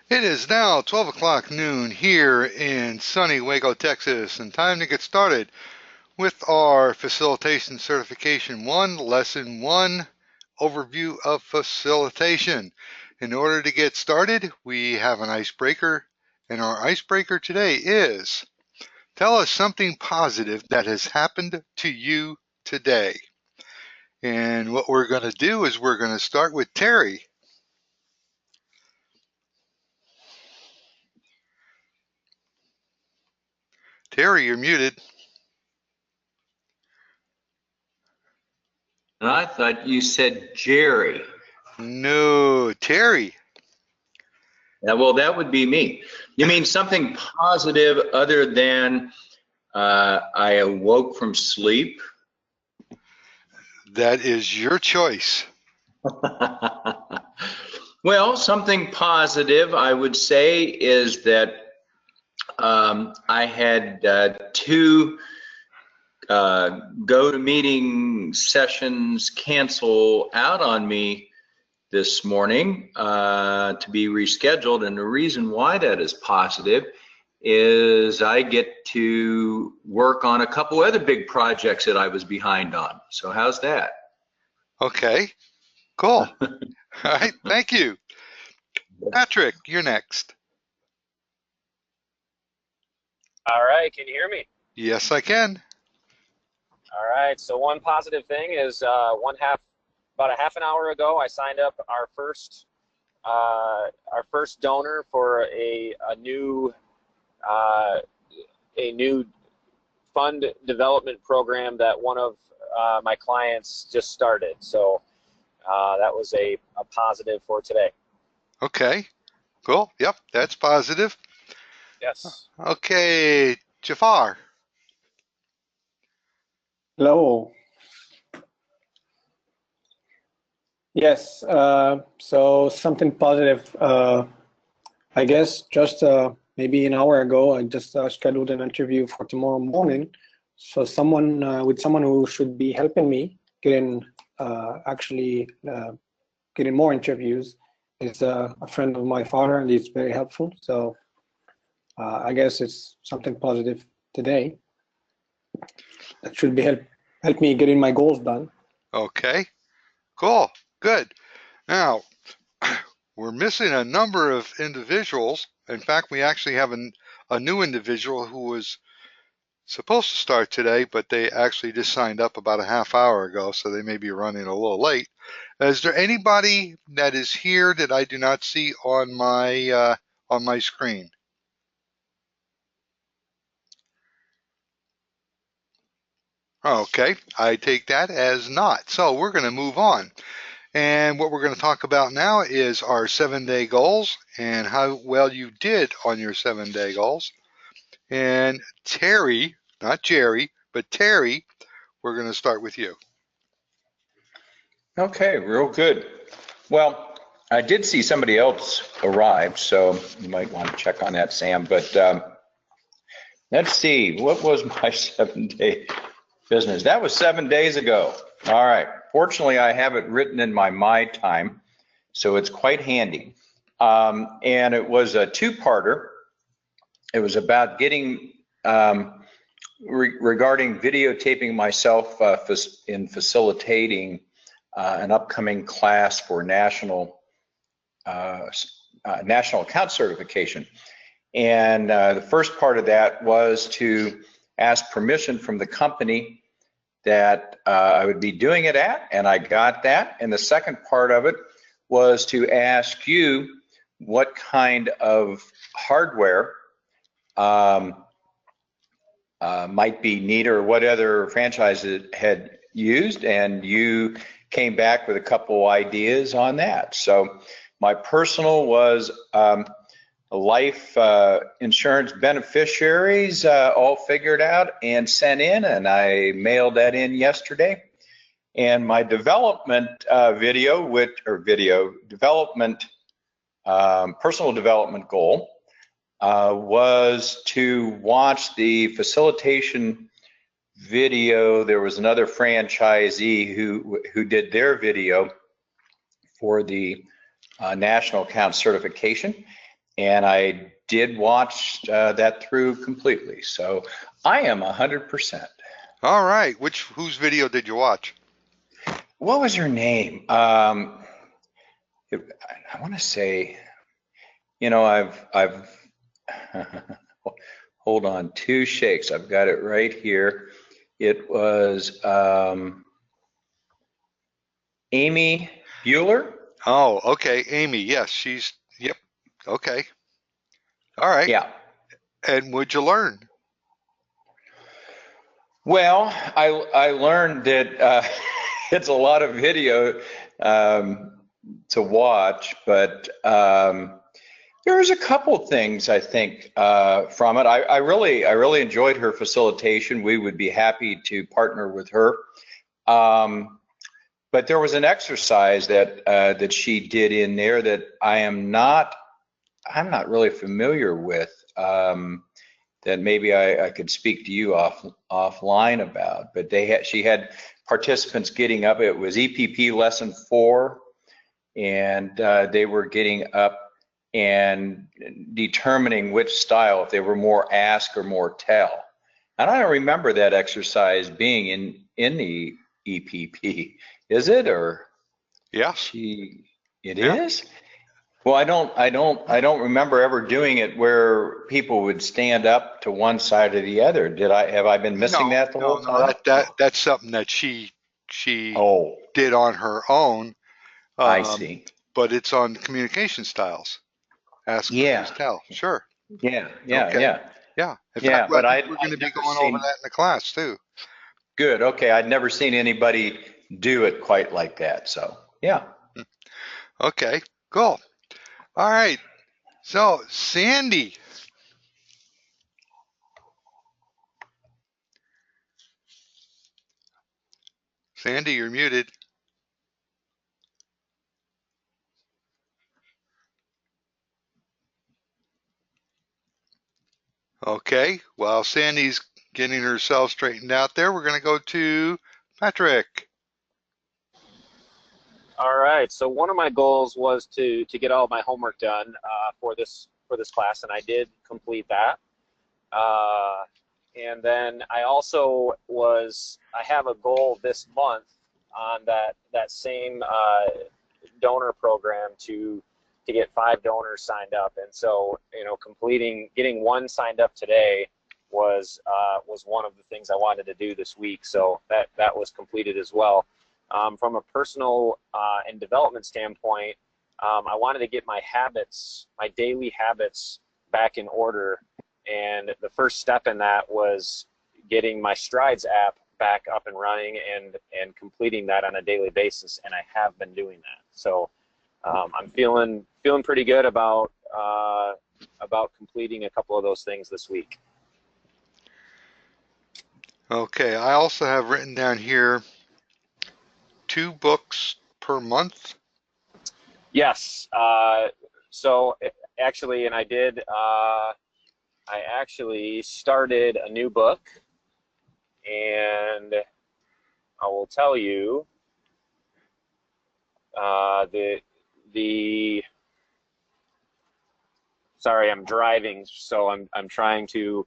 It is now 12 o'clock noon here in sunny Waco, Texas, and time to get started with our Facilitation Certification 1, Lesson 1, Overview of Facilitation. In order to get started, we have an icebreaker, and our icebreaker today is, tell us something positive that has happened to you today. And what we're going to do is we're going to start with Terry. Terry, you're muted. I thought you said Jerry. No, Terry. Well, that would be me. You mean something positive other than I awoke from sleep? That is your choice. Well, something positive I would say is that I had two go-to-meeting sessions cancel out on me this morning to be rescheduled, and the reason why that is positive is I get to work on a couple other big projects that I was behind on. So how's that? Okay, cool. All right, thank you. Patrick, you're next. All right, can you hear me? Yes, I can. All right, so one positive thing is about a half an hour ago, I signed up our first donor for a new fund development program that one of my clients just started. So that was a positive for today. Okay, cool. Yep, that's positive. Yes. Okay, Jafar. Hello. Yes, so something positive. I guess just maybe an hour ago, I just scheduled an interview for tomorrow morning. So with someone who should be helping me getting getting more interviews is a friend of my father, and he's very helpful. So I guess it's something positive today. That should help me getting my goals done. Okay, cool, good. Now, we're missing a number of individuals. In fact, we actually have a new individual who was supposed to start today, but they actually just signed up about a half hour ago, so they may be running a little late. Is there anybody that is here that I do not see on my screen? Okay, I take that as not. So we're going to move on. And what we're going to talk about now is our 7-day goals and how well you did on your 7-day goals. And Terry, not Jerry, but Terry, we're going to start with you. Okay, real good. Well, I did see somebody else arrive, so you might want to check on that, Sam. But let's see, what was my 7-day business? That was 7 days ago. All right. Fortunately, I have it written in my time, so it's quite handy. And it was a two-parter. It was about getting regarding videotaping myself in facilitating an upcoming class for national account certification. And the first part of that was to ask permission from the company that I would be doing it at, and I got that. And the second part of it was to ask you what kind of hardware might be needed, or what other franchises had used, and you came back with a couple ideas on that. So my personal was life insurance beneficiaries all figured out and sent in, and I mailed that in yesterday. And my development personal development goal was to watch the facilitation video. There was another franchisee who did their video for the national account certification. and I did watch that through completely. So I am 100%. All right. Whose video did you watch? What was her name? I want to say, you know, I've hold on, 2 shakes. I've got it right here. It was Amy Bueller. Oh, okay. Amy. Yes, yep. Okay. All right. Yeah. And what'd you learn? Well, I learned that it's a lot of video to watch, but there's a couple things I think from it. I really enjoyed her facilitation. We would be happy to partner with her. But there was an exercise that she did in there that I'm not really familiar with. That maybe I could speak to you offline about. But she had participants getting up. It was EPP lesson 4, and they were getting up and determining which style, if they were more ask or more tell. And I don't remember that exercise being in the EPP. Is it, or? Yeah. It is? Well, I don't remember ever doing it where people would stand up to one side or the other. Have I been missing that the whole time? That's something that she Oh, did on her own. I see. But it's on communication styles. Ask, please, tell. Sure. Yeah. Yeah. In fact, But we're going to be going over that in the class too. Good. Okay. I'd never seen anybody do it quite like that. So, yeah. Okay. Cool. All right. So, Sandy. Sandy, you're muted. Okay. While Sandy's getting herself straightened out there, we're going to go to Patrick. All right. So one of my goals was to get all my homework done for this class, and I did complete that. And then I also I have a goal this month on that same donor program to get 5 donors signed up. And so, you know, getting 1 signed up today was one of the things I wanted to do this week. So that was completed as well. From a personal and development standpoint, I wanted to get my daily habits back in order. And the first step in that was getting my Strides app back up and running and completing that on a daily basis. And I have been doing that. So I'm feeling pretty good about completing a couple of those things this week. Okay. I also have written down here 2 books per month. Yes. So actually, and I did. I actually started a new book, and I will tell you sorry, I'm driving, so I'm trying to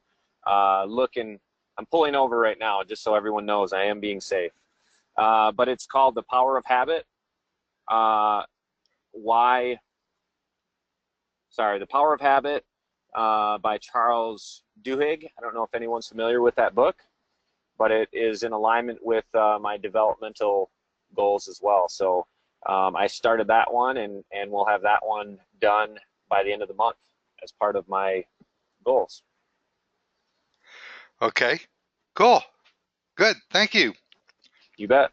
look, and I'm pulling over right now just so everyone knows I am being safe. But it's called The Power of Habit. The Power of Habit by Charles Duhigg. I don't know if anyone's familiar with that book, but it is in alignment with my developmental goals as well. So I started that one, and we'll have that one done by the end of the month as part of my goals. Okay. Cool. Good. Thank you. You bet.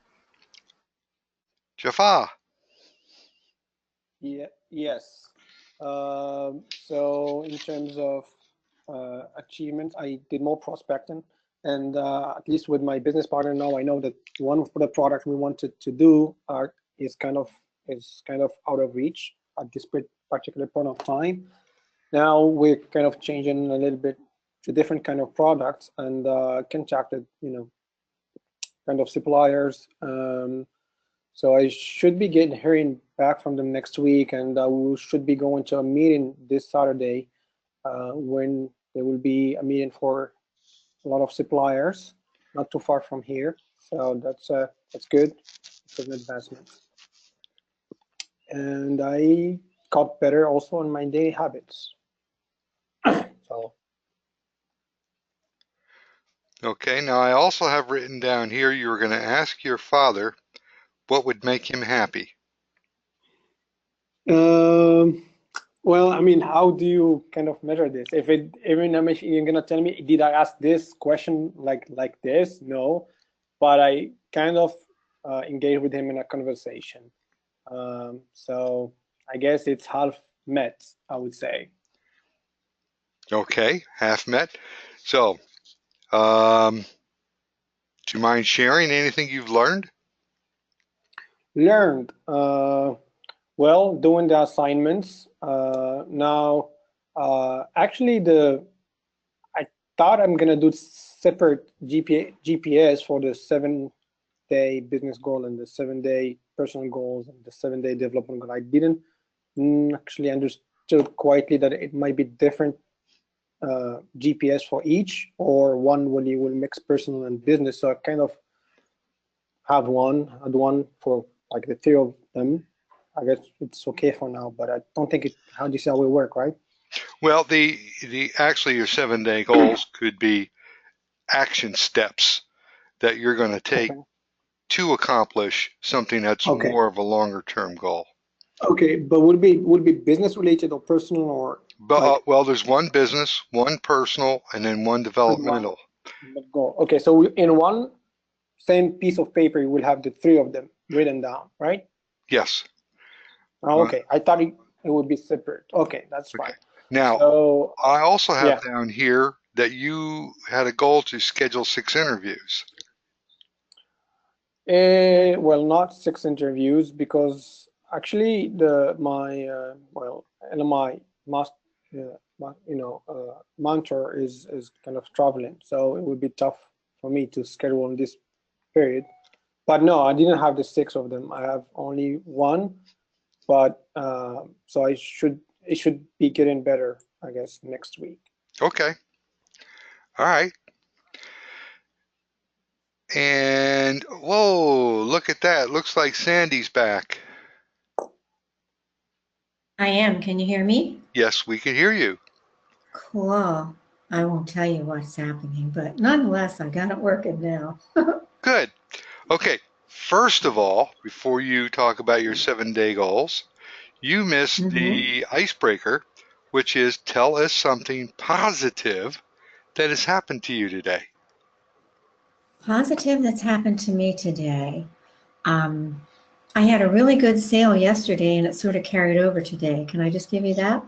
Jafar. Yeah, yes. So in terms of achievements, I did more prospecting, and at least with my business partner now, I know that one of the products we wanted to do is kind of out of reach at this particular point of time. Now we're kind of changing a little bit to different kind of products, and contacted kind of suppliers. So I should be hearing back from them next week, and we should be going to a meeting this Saturday when there will be a meeting for a lot of suppliers, not too far from here. So that's good. It's an advancement. And I got better also on my daily habits. So. Okay, now I also have written down here you were going to ask your father what would make him happy. Well, I mean, how do you kind of measure this? If you're gonna tell me, did I ask this question like this? No, but I kind of engaged with him in a conversation. So I guess it's half met, I would say. Okay, half met. So, do you mind sharing anything you've learned? Learned. Well, doing the assignments. Now, actually, I thought I'm gonna do separate GPS for the 7-day business goal and the 7-day personal goals and the 7-day development goal. I didn't actually understood quietly that it might be different GPS for each, or one when you will mix personal and business. So I kind of had one for like the three of them. I guess it's okay for now, but I don't think how do you see how it work, right? Well, actually your 7-day goals could be action steps that you're going to take Okay. to accomplish something that's Okay. more of a longer term goal. Okay, but would it be business related or personal or But like well, there's one business, one personal, and then one developmental. goal? Okay, so in one same piece of paper, you will have the three of them written down, right? Yes. Oh, okay, I thought it would be separate. Okay, that's fine. Okay. Now, So I also have yeah, down here that you had a goal to schedule 6 interviews. well, not 6 interviews because actually my mentor is kind of traveling, so it would be tough for me to schedule in this period. But no, I didn't have the 6 of them. I have only one, but so it should be getting better, I guess, next week. Okay. All right. And whoa, look at that. Looks like Sandy's back. I am. Can you hear me? Yes, we can hear you. Cool. I won't tell you what's happening, but nonetheless, I got it working now. Good. Okay. First of all, before you talk about your 7-day goals, you missed the icebreaker, which is tell us something positive that has happened to you today. Positive that's happened to me today. I had a really good sale yesterday and it sort of carried over today. Can I just give you that?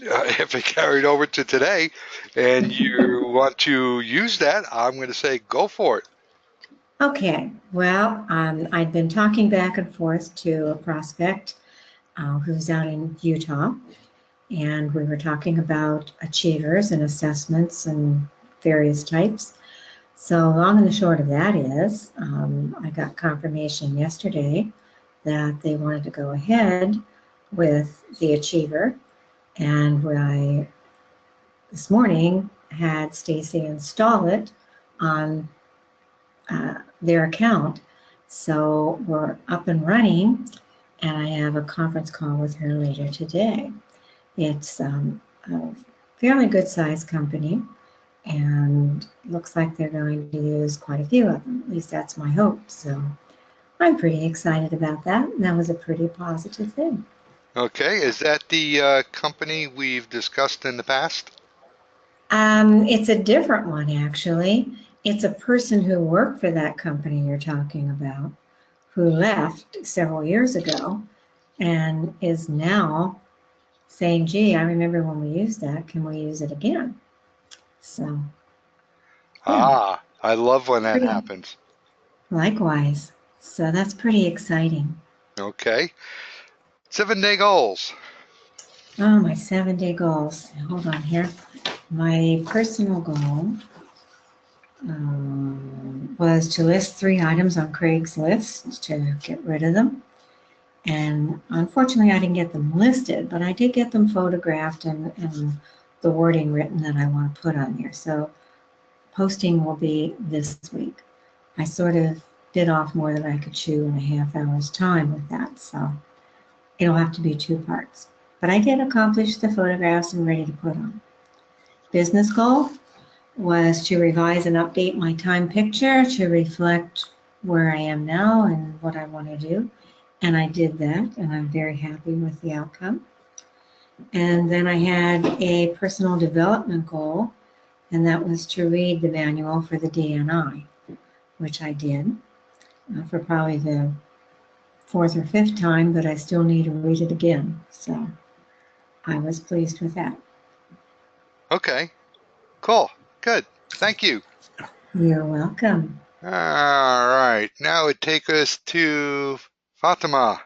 If it carried over to today and you want to use that, I'm going to say go for it. Okay. Well, I'd been talking back and forth to a prospect who's out in Utah, and we were talking about achievers and assessments and various types. So long and the short of that is, I got confirmation yesterday that they wanted to go ahead with the achiever, and I this morning had Stacy install it on their account. So we're up and running, and I have a conference call with her later today. It's a fairly good sized company, and looks like they're going to use quite a few of them. At least that's my hope. So I'm pretty excited about that. And that was a pretty positive thing. Okay, is that the company we've discussed in the past? It's a different one, actually. It's a person who worked for that company you're talking about, who left several years ago and is now saying, gee, I remember when we used that. Can we use it again? So, yeah. I love when that happens. Likewise. So that's pretty exciting. Okay. 7-day goals. Oh, my 7-day goals. Hold on here. My personal goal was to list 3 items on Craigslist to get rid of them. And unfortunately, I didn't get them listed, but I did get them photographed and the wording written that I want to put on there. So posting will be this week. I sort of bit off more than I could chew in a half hour's time with that. So it'll have to be 2 parts. But I did accomplish the photographs and ready to put on. Business goal was to revise and update my time picture to reflect where I am now and what I want to do. And I did that, and I'm very happy with the outcome. And then I had a personal development goal, and that was to read the manual for the DNI, which I did for probably the 4th or 5th time, but I still need to read it again. So I was pleased with that. Okay. Cool. Good. Thank you. You're welcome. All right. Now it takes us to Fatima.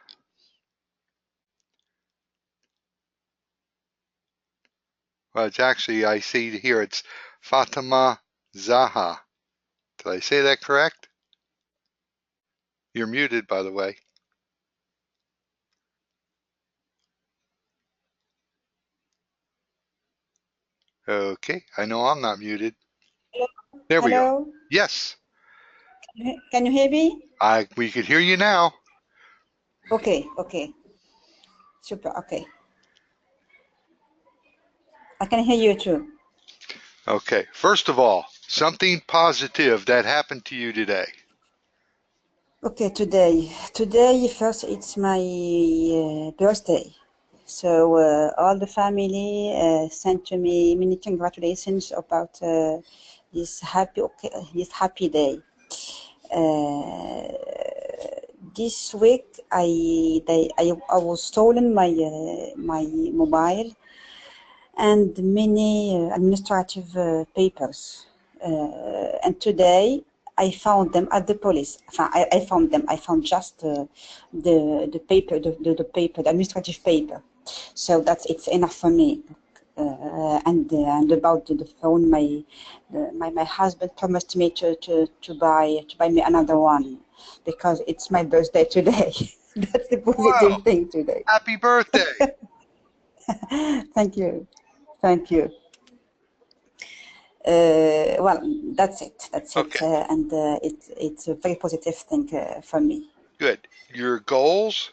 Well, it's actually, I see here it's Fatima Zaha. Did I say that correct? You're muted, by the way. Okay. I know I'm not muted. There we go. Hello, Yes. can you hear me? We could hear you now. Okay, super, okay. I can hear you too. Okay. First of all, something positive that happened to you today. Okay, today first it's my birthday. So all the family sent to me many congratulations about this happy day. This week I was stolen my mobile and many administrative papers. And today I found them at the police. I found them. I found just the paper, the paper, the administrative paper. So it's enough for me. And about the phone, my husband promised me to buy me another one because it's my birthday today. That's the positive Wow. thing today. Happy birthday. Thank you. Thank you. Well, that's it. Okay. And it's a very positive thing for me. Good. Your goals,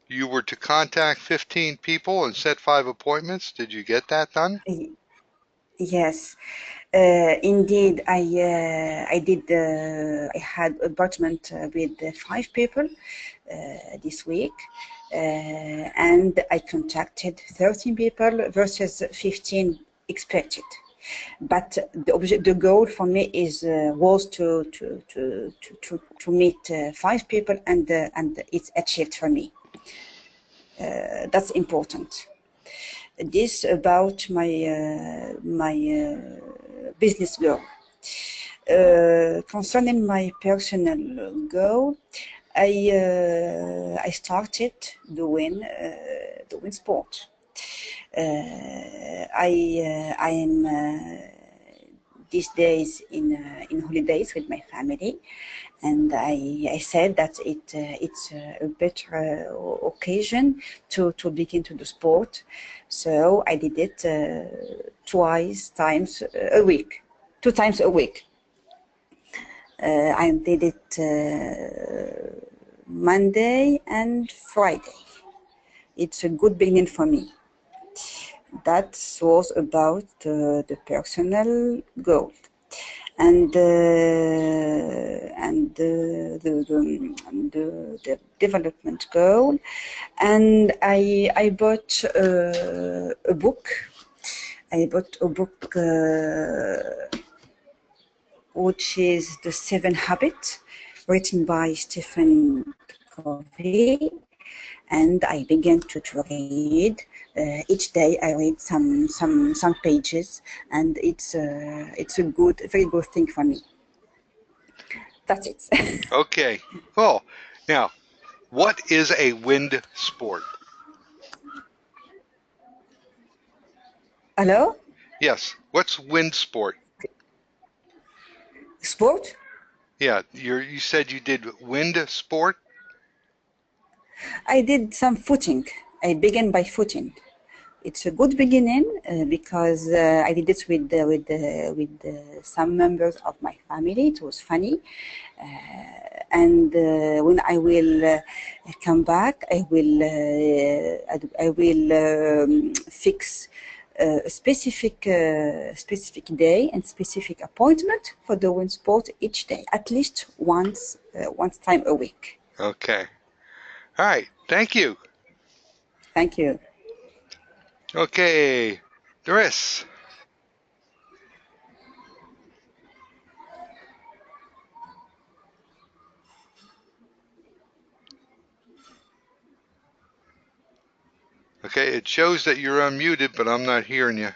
you were to contact 15 people and set 5 appointments. Did you get that done? Yes, indeed. I did. I had appointment with 5 people this week, and I contacted 13 people versus 15 expected. But the goal for me was to meet 5 people, and it's achieved for me. That's important. This about my business goal. Concerning my personal goal, I started doing sport. I am these days in holidays with my family, and I said that it's a better occasion to begin to do sport. So I did it 2 times a week. I did it Monday and Friday. It's a good beginning for me. That was about the personal goal, and the development goal. And I bought a book. I bought a book which is The 7 Habits, written by Stephen Covey. And I began to read. Each day I read some pages, and it's a very good thing for me. That's it. Okay. Cool. Now, what is a wind sport? Hello? Yes. What's wind sport? Sport? Yeah, you said you did wind sport? I did some footing. I began by footing. It's a good beginning because I did it with some members of my family. It was funny, and when I will come back, I will fix a specific day and specific appointment for the wind sport each day, at least once time a week. Okay. All right. Thank you. Thank you. Okay. Doris. Okay, it shows that you're unmuted, but I'm not hearing you.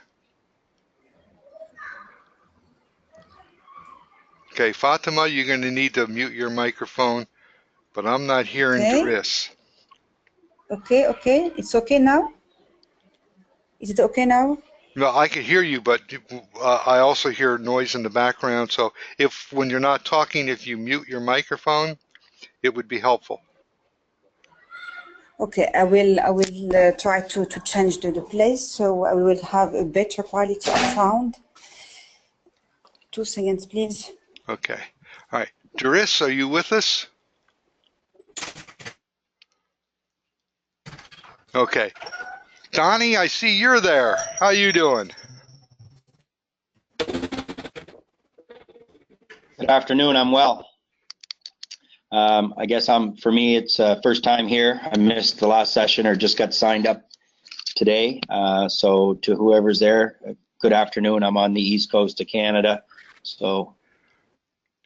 Okay, Fatima, you're going to need to mute your microphone, but I'm not hearing Okay. Doris. Okay. It's okay now? Is it okay now? No, I can hear you, but I also hear noise in the background. So if when you're not talking, if you mute your microphone, it would be helpful. Okay, I will try to change the place so I will have a better quality of sound. 2 seconds, please. Okay. All right. Doris, are you with us? Okay. Donnie, I see you're there. How you doing? Good afternoon. I'm well. I guess for me, it's first time here. I missed the last session or just got signed up today. So to whoever's there, good afternoon. I'm on the East Coast of Canada. So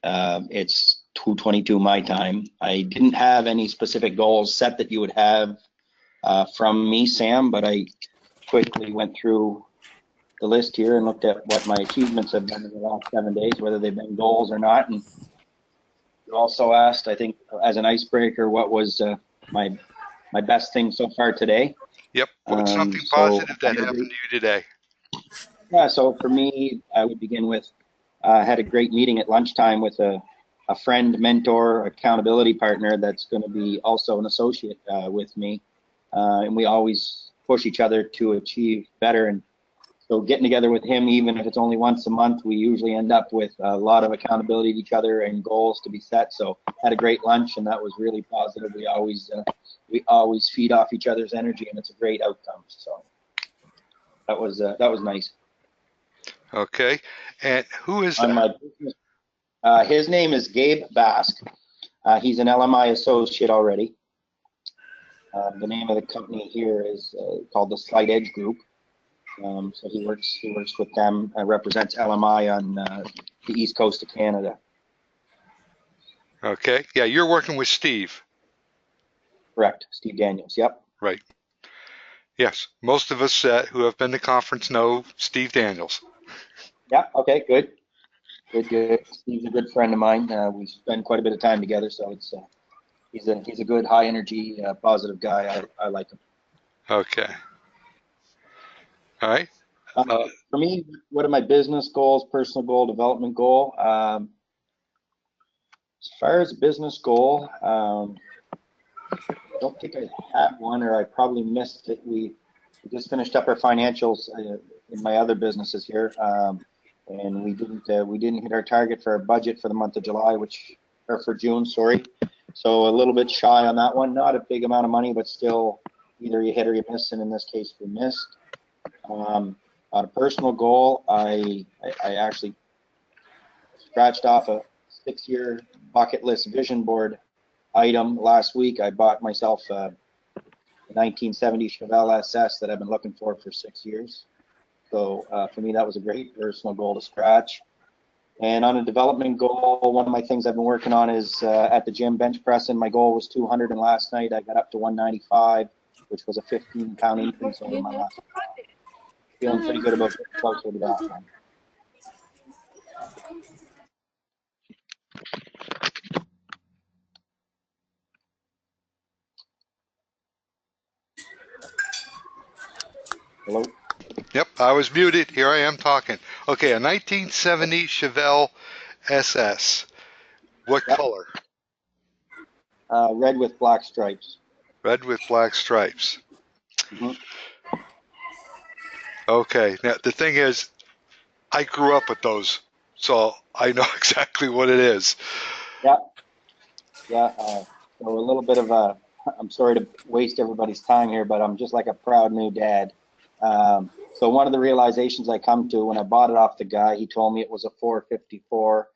it's 2:22 my time. I didn't have any specific goals set that you would have from me, Sam, but I quickly went through the list here and looked at what my achievements have been in the last 7 days, whether they've been goals or not. And you also asked, I think, as an icebreaker, what was my best thing so far today. Yep. What's something positive that happened to you today? Yeah, so for me, I would begin with, I had a great meeting at lunchtime with a friend, mentor, accountability partner that's going to be also an associate with me. And we always push each other to achieve better. And so getting together with him, even if it's only once a month, we usually end up with a lot of accountability to each other and goals to be set. So had a great lunch, and that was really positive. We always feed off each other's energy, and it's a great outcome. So that was nice. Okay. And who is on that? my business? His name is Gabe Basque. He's an LMI associate already. The name of the company here is called the Slight Edge Group. So he works with them, represents LMI on the East Coast of Canada. Okay. Yeah, you're working with Steve. Correct. Steve Daniels. Yep. Right. Yes. Most of us who have been to conference know Steve Daniels. Yeah. Okay. Good. Steve's a good friend of mine. We spend quite a bit of time together, so it's he's a good, high energy, positive guy. I like him. Okay. All right. For me, what are my business goals, personal goal, development goal? As far as business goal, I don't think I had one, or I probably missed it. We just finished up our financials in my other businesses here, and we didn't hit our target for our budget for the month of July, or for June, sorry. So a little bit shy on that one. Not a big amount of money, but still, either you hit or you miss, and in this case, we missed. On a personal goal, I actually scratched off a 6-year bucket list vision board item last week. I bought myself a 1970 Chevelle SS that I've been looking for 6 years. So for me, that was a great personal goal to scratch. And on a development goal, one of my things I've been working on is at the gym bench pressing. My goal was 200, and last night I got up to 195, which was a 15-pound increase over my last. Feeling pretty good about getting closer to that one. Hello? Yep, I was muted. Here I am talking. Okay, a 1970 Chevelle SS. What Yep. color? Red with black stripes. Red with black stripes. Mhm. Okay. Now, the thing is, I grew up with those, so I know exactly what it is. Yeah. Yeah. So a little bit of a, I'm sorry to waste everybody's time here, but I'm just like a proud new dad. So one of the realizations I come to when I bought it off the guy, he told me it was a 454,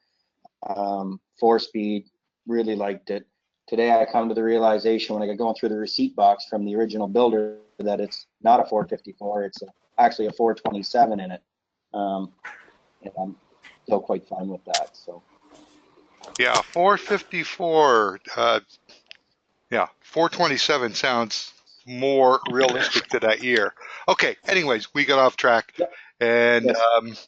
4-speed, really liked it. Today I come to the realization when I got going through the receipt box from the original builder that it's not a 454, it's actually a 427 in it. And I'm still quite fine with that. So Yeah, 454. Yeah, 427 sounds more realistic to that year. Okay, anyways, we got off track. Yep. And Yes.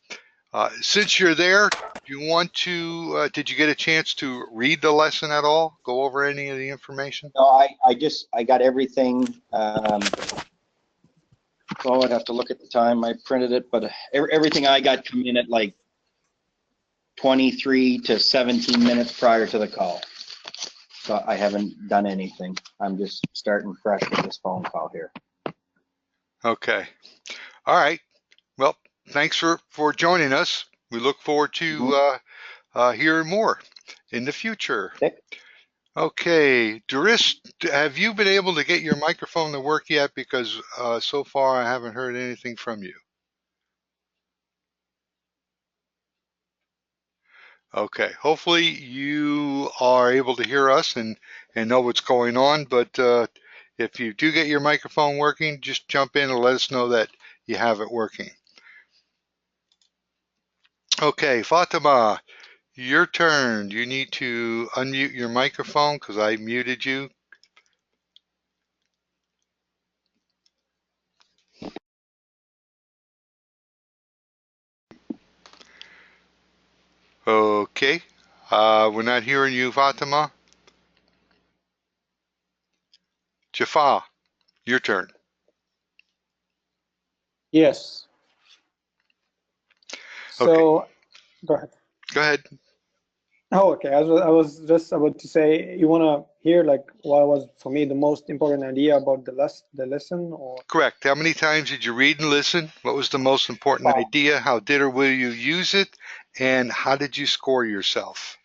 since you're there, do you want to, did you get a chance to read the lesson at all? Go over any of the information? No, I got everything. Oh, I'd have to look at the time. I printed it, but everything I got come in at like 23 to 17 minutes prior to the call. So I haven't done anything. I'm just starting fresh with this phone call here. Okay. All right. Well, thanks for joining us. We look forward to hearing more in the future. Okay. Okay, Doris, have you been able to get your microphone to work yet? Because so far I haven't heard anything from you. Okay, hopefully you are able to hear us and know what's going on. But if you do get your microphone working, just jump in and let us know that you have it working. Okay, Fatima, your turn. You need to unmute your microphone because I muted you. Okay, we're not hearing you, Fatima. Jafar, your turn. Yes. So, go ahead. Go ahead. Oh, okay. I was just about to say, you want to hear like what was for me the most important idea about the lesson, or? Correct. How many times did you read and listen? What was the most important Wow. idea? How did or will you use it? And how did you score yourself?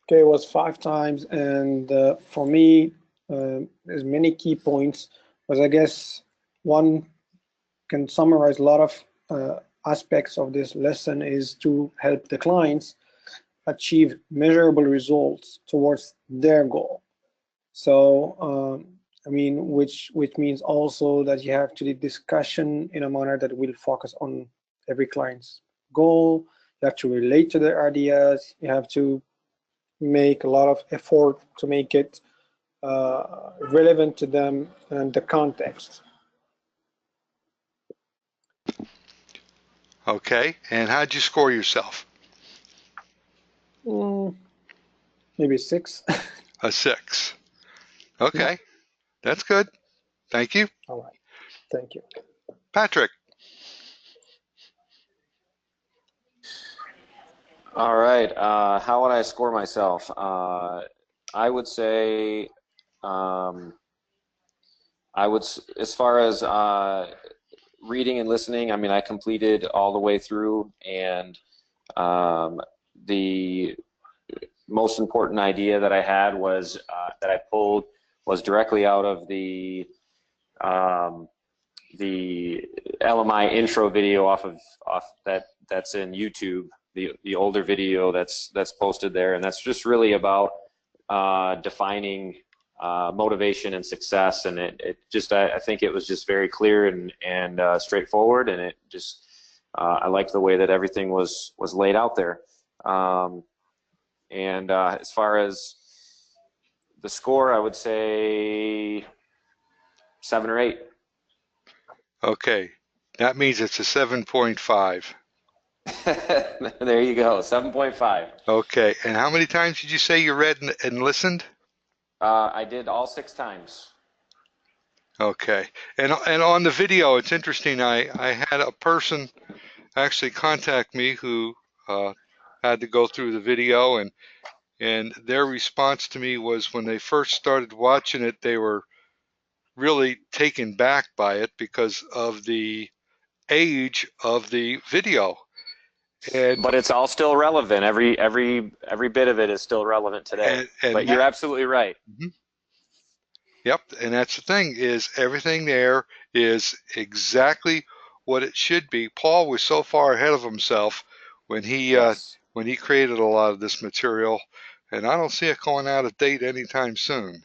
Okay, it was 5 times, and for me, there's many key points. But I guess one can summarize a lot of aspects of this lesson is to help the clients achieve measurable results towards their goal. So, I mean, which means also that you have to do discussion in a manner that will focus on every client's goal. You have to relate to their ideas. You have to make a lot of effort to make it relevant to them and the context. Okay. And how did you score yourself? Maybe 6. A 6. Okay. That's good. Thank you. All right. Thank you. Patrick. All right. How would I score myself? I would say, as far as reading and listening, I mean, I completed all the way through, and the most important idea that I had was that I pulled was directly out of the LMI intro video off that's in YouTube, the older video that's posted there, and that's just really about defining motivation and success, and it just I think it was just very clear and straightforward, and it just I liked the way that everything was laid out there. And as far as the score, I would say 7 or 8. Okay. That means it's a 7.5. There you go, 7.5. Okay. And how many times did you say you read and listened? I did all 6 times. Okay. And on the video, it's interesting. I had a person actually contact me who had to go through the video, and their response to me was when they first started watching it, they were really taken back by it because of the age of the video. But it's all still relevant. Every bit of it is still relevant today. But you're absolutely right. Mm-hmm. Yep, and that's the thing, is everything there is exactly what it should be. Paul was so far ahead of himself when he created a lot of this material, and I don't see it going out of date anytime soon.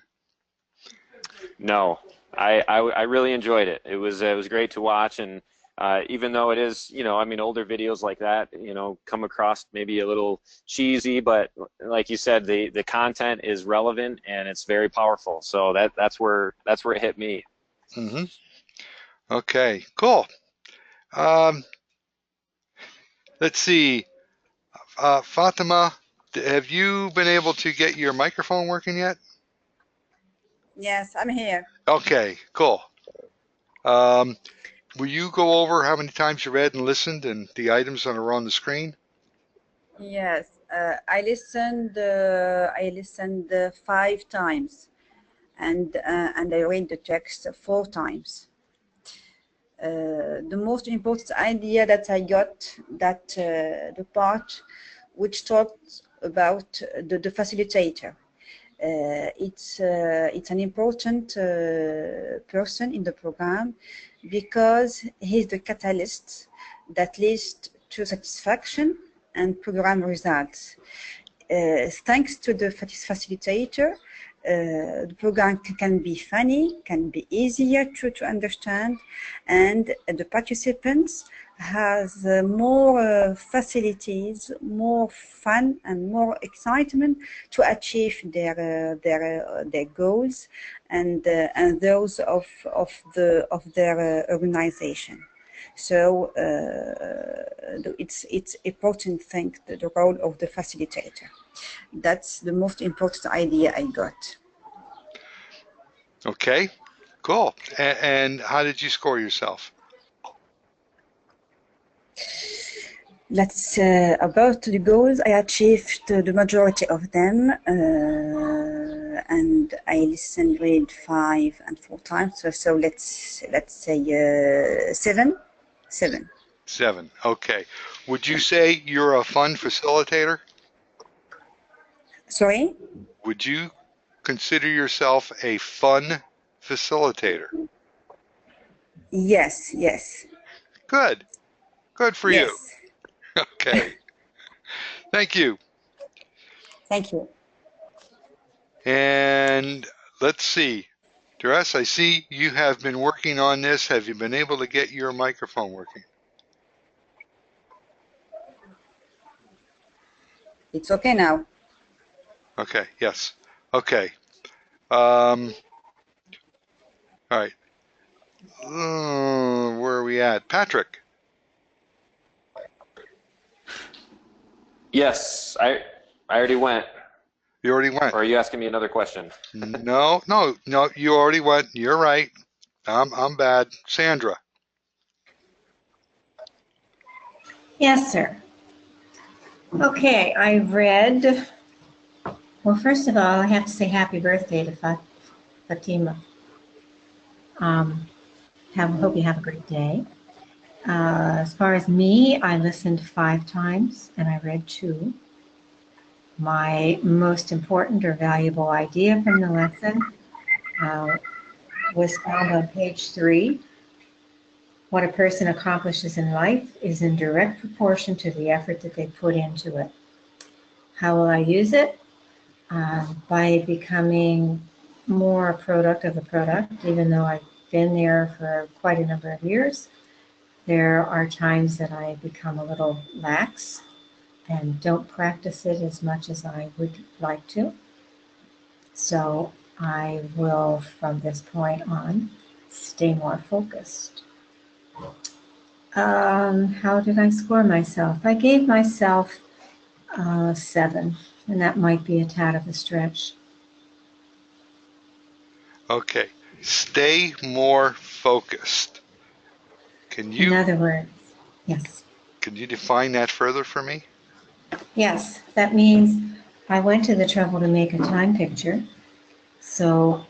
No, I really enjoyed it. It was great to watch, and even though it is, I mean, older videos like that, come across maybe a little cheesy, but like you said, the content is relevant and it's very powerful. So that's where it hit me. Mm-hmm. Okay, cool. Let's see, Fatima, have you been able to get your microphone working yet? Yes, I'm here. Okay, cool. Will you go over how many times you read and listened and the items that are on the screen? Yes, I listened 5 times, and I read the text 4 times. The most important idea that I got, that the part which talks about the facilitator. It's an important person in the program because he's the catalyst that leads to satisfaction and program results. Thanks to the facilitator, the program can be funny, can be easier to understand, and the participants has more facilities, more fun, and more excitement to achieve their goals and those of their organization. So it's important thing, the role of the facilitator. That's the most important idea I got. Okay, cool. And how did you score yourself? Let's about the goals, I achieved the majority of them, and I listened, read 5 and 4 times. So let's say 7. 7. Okay. Would you say you're a fun facilitator? Sorry? Would you consider yourself a fun facilitator? Yes. Good. Good for you. Okay. Thank you. Thank you. And let's see. Duress, I see you have been working on this. Have you been able to get your microphone working? It's okay now. Okay, yes. Okay. All right. Where are we at? Patrick. Yes, I already went. You already went. Or are you asking me another question? No, you already went. You're right. I'm bad. Sandra. Yes, sir. Okay, I read, well, first of all, I have to say happy birthday to Fatima. Hope you have a great day. As far as me, I listened 5 times and I read 2. My most important or valuable idea from the lesson was found on page 3. What a person accomplishes in life is in direct proportion to the effort that they put into it. How will I use it? By becoming more a product of the product, even though I've been there for quite a number of years. There are times that I become a little lax and don't practice it as much as I would like to. So I will, from this point on, stay more focused. How did I score myself? I gave myself 7, and that might be a tad of a stretch. Okay. Stay more focused. In other words, yes. Can you define that further for me? Yes, that means I went to the trouble to make a time picture. So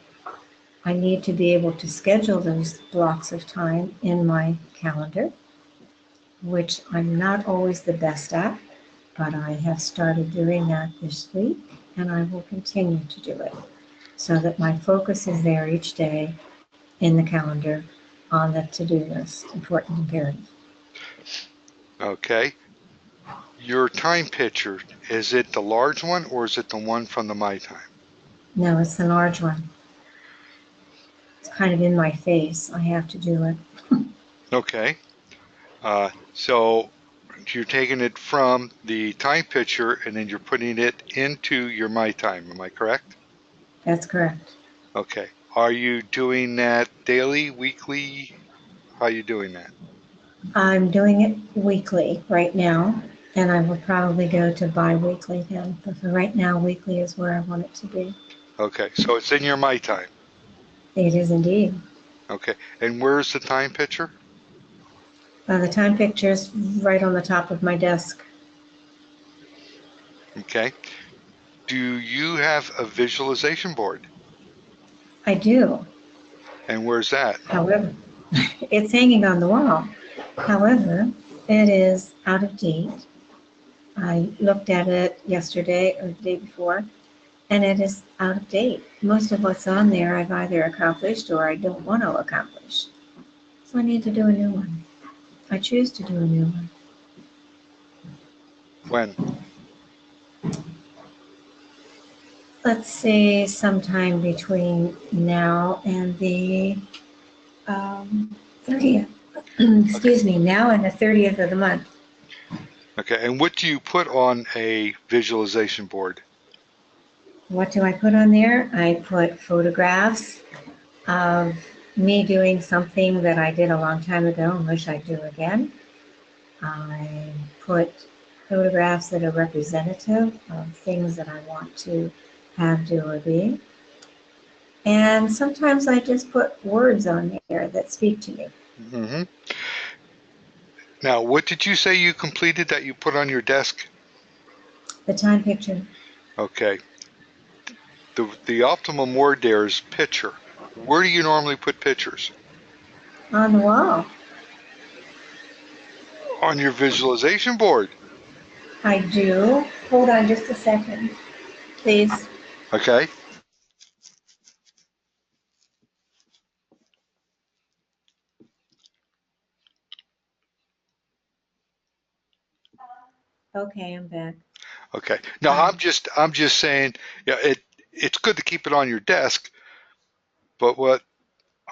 I need to be able to schedule those blocks of time in my calendar, which I'm not always the best at, but I have started doing that this week, and I will continue to do it so that my focus is there each day in the calendar on the to-do list, important imperative. Okay. Your time picture, is it the large one or is it the one from the My Time? No, it's the large one. It's kind of in my face. I have to do it. Okay. So you're taking it from the time picture and then you're putting it into your My Time. Am I correct? That's correct. Okay. Are you doing that daily, weekly? How are you doing that? I'm doing it weekly right now, and I will probably go to bi-weekly then. But for right now, weekly is where I want it to be. Okay. So it's in your My Time. It is indeed. Okay. And where's the time picture? The time picture is right on the top of my desk. Okay. Do you have a visualization board? I do. And where's that? However, it's hanging on the wall. However, it is out of date. I looked at it yesterday or the day before, and it is out of date. Most of what's on there I've either accomplished or I don't want to accomplish. So I need to do a new one. I choose to do a new one. When? Let's say sometime between now and the 30th. Excuse me, now and the 30th of the month. Okay. And what do you put on a visualization board? What do I put on there? I put photographs of me doing something that I did a long time ago and wish I'd do again. I put photographs that are representative of things that I want to have, do, or be. And sometimes I just put words on there that speak to me. Mm-hmm. Now, what did you say you completed that you put on your desk? The time picture. Okay. The optimum word there is picture. Where do you normally put pictures? On the wall. On your visualization board. I do. Hold on just a second, please. Okay. Okay, I'm back. Okay. Now I'm just saying, yeah, it's good to keep it on your desk, but what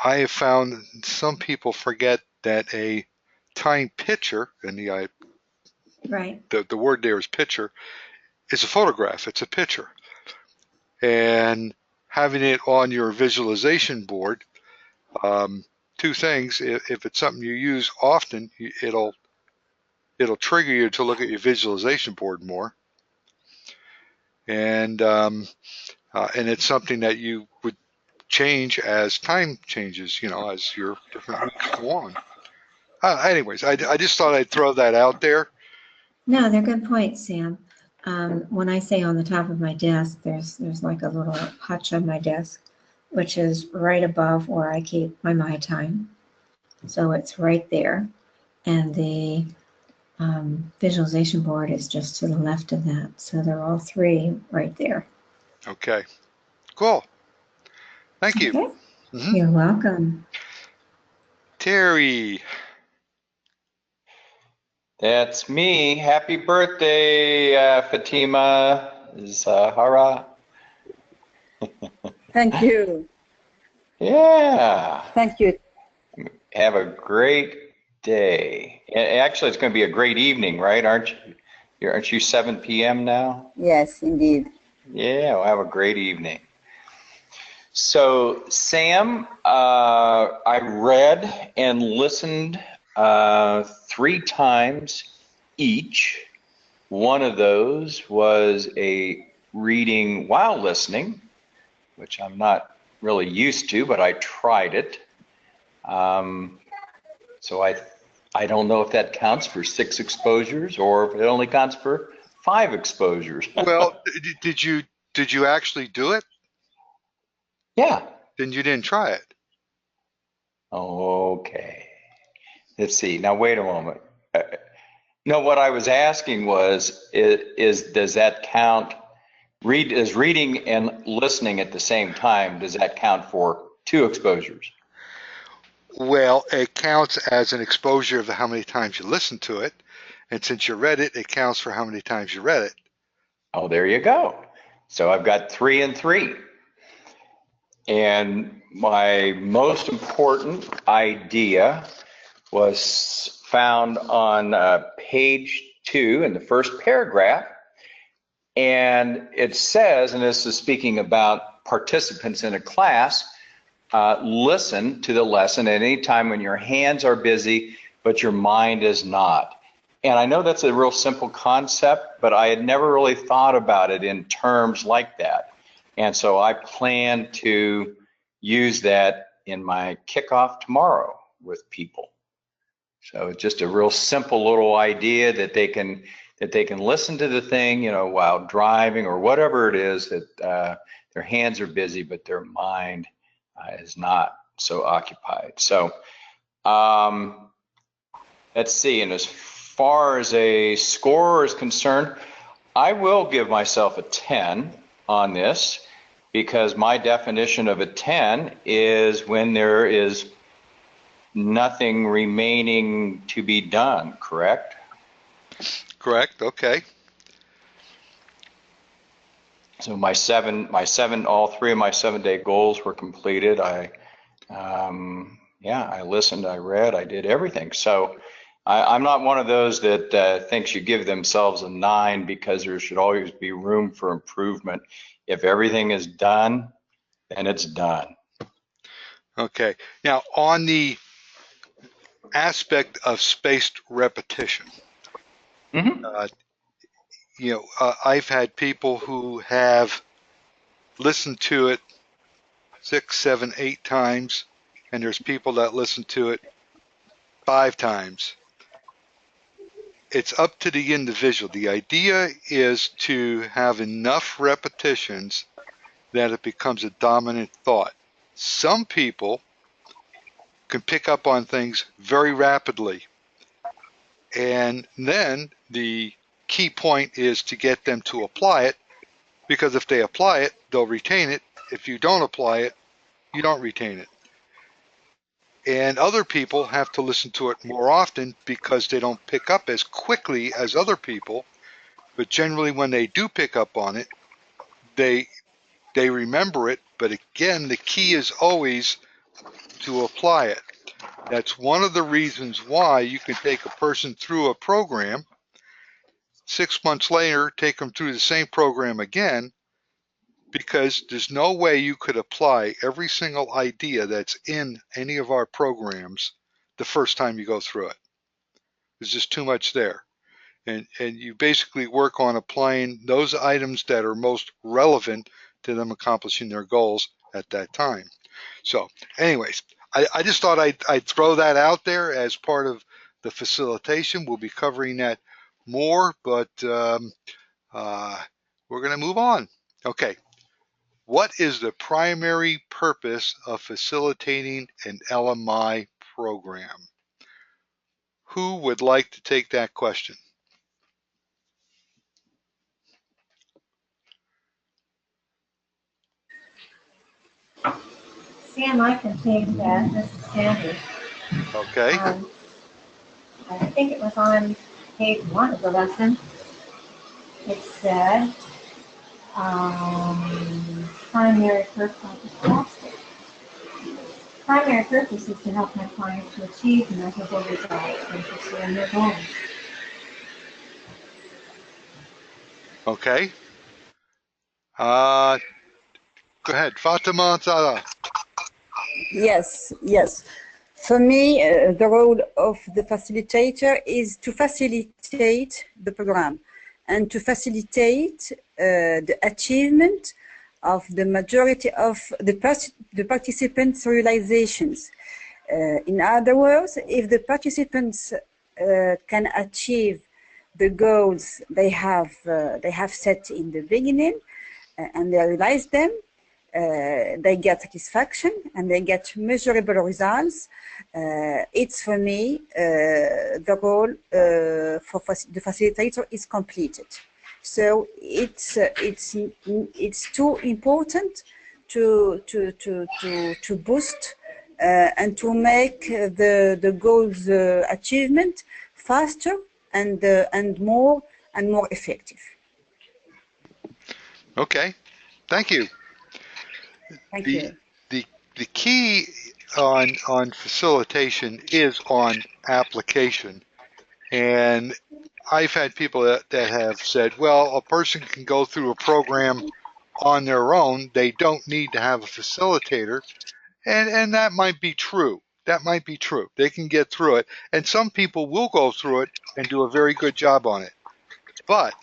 I have found, some people forget that a time picture, and Right. the word there is picture, is a photograph. It's a picture. And having it on your visualization board, two things. If it's something you use often, it'll trigger you to look at your visualization board more. And it's something that you would change as time changes, as your different weeks go on. Anyways, I just thought I'd throw that out there. No, they're good points, Sam. When I say on the top of my desk, there's like a little hutch on my desk, which is right above where I keep my My Time. So it's right there. And the visualization board is just to the left of that. So they're all three right there. Okay, cool. Thank you. Okay. Mm-hmm. You're welcome. Terry. That's me. Happy birthday, Fatima Zahara. Thank you. Yeah. Thank you. Have a great day. Actually, it's going to be a great evening, right? Aren't you 7 p.m. now? Yes, indeed. Yeah, we'll have a great evening. So, Sam, I read and listened 3 times each. One of those was a reading while listening, which I'm not really used to, but I tried it. So I don't know if that counts for 6 exposures or if it only counts for 5 exposures. Well, did you actually do it? Yeah. Then you didn't try it. Okay. Let's see. Now, wait a moment. No, what I was asking was, does that count? Is reading and listening at the same time, does that count for 2 exposures? Well, it counts as an exposure of how many times you listen to it. And since you read it, it counts for how many times you read it. Oh, there you go. So I've got 3 and 3. And my most important idea was found on page 2 in the first paragraph. And it says, and this is speaking about participants in a class, listen to the lesson at any time when your hands are busy, but your mind is not. And I know that's a real simple concept, but I had never really thought about it in terms like that. And so I plan to use that in my kickoff tomorrow with people. So it's just a real simple little idea that they can listen to the thing, you know, while driving or whatever it is, that their hands are busy, but their mind is not so occupied. So let's see, and as far as a score is concerned, I will give myself a 10 on this, because my definition of a 10 is when there is nothing remaining to be done, correct? Correct. Okay. So all 3 of my 7-day goals were completed. I listened, I read, I did everything. So I'm not one of those that thinks you give themselves a 9, because there should always be room for improvement. If everything is done, then it's done. Okay. Now, on the aspect of spaced repetition, I've had people who have listened to it 6, 7, 8 times, and there's people that listen to it 5 times. It's up to the individual. The idea is to have enough repetitions that it becomes a dominant thought. Some people can pick up on things very rapidly, and then the key point is to get them to apply it, because if they apply it, they'll retain it. If you don't apply it, you don't retain it. And other people have to listen to it more often because they don't pick up as quickly as other people. But generally, when they do pick up on it, they remember it. But again, the key is always to apply it. That's one of the reasons why you can take a person through a program, 6 months later, take them through the same program again, because there's no way you could apply every single idea that's in any of our programs the first time you go through it. There's just too much there. And you basically work on applying those items that are most relevant to them accomplishing their goals at that time. So anyways, I just thought I'd throw that out there as part of the facilitation. We'll be covering that more, but we're going to move on. Okay. What is the primary purpose of facilitating an LMI program? Who would like to take that question? Sam, I can take that. This is Sandy. Okay. I think it was on page 1 of the lesson. It said, primary purpose is to help my clients to achieve measurable results and pursue their goals. Okay. Go ahead, Fatima Zara. Yes, yes. For me, the role of the facilitator is to facilitate the program and to facilitate the achievement of the majority of the participants' realizations. In other words, if the participants can achieve the goals they have set in the beginning, and they realize them. They get satisfaction and they get measurable results. It's for me the role for the facilitator is completed. So it's too important to boost and to make the goals achievement faster and more effective. Okay, thank you. Thank you. The key on facilitation is on application, and I've had people that have said, well, a person can go through a program on their own. They don't need to have a facilitator, and that might be true. That might be true. They can get through it, and some people will go through it and do a very good job on it. But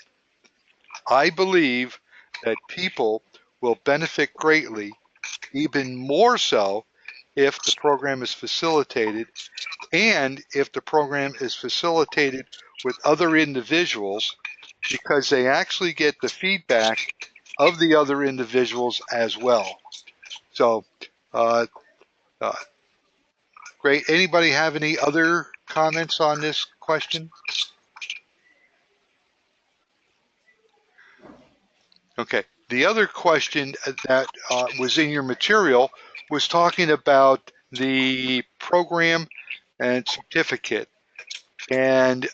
I believe that people will benefit greatly, even more so, if the program is facilitated, and if the program is facilitated with other individuals, because they actually get the feedback of the other individuals as well. So, great. Anybody have any other comments on this question? Okay. The other question that was in your material was talking about the program and certificate. And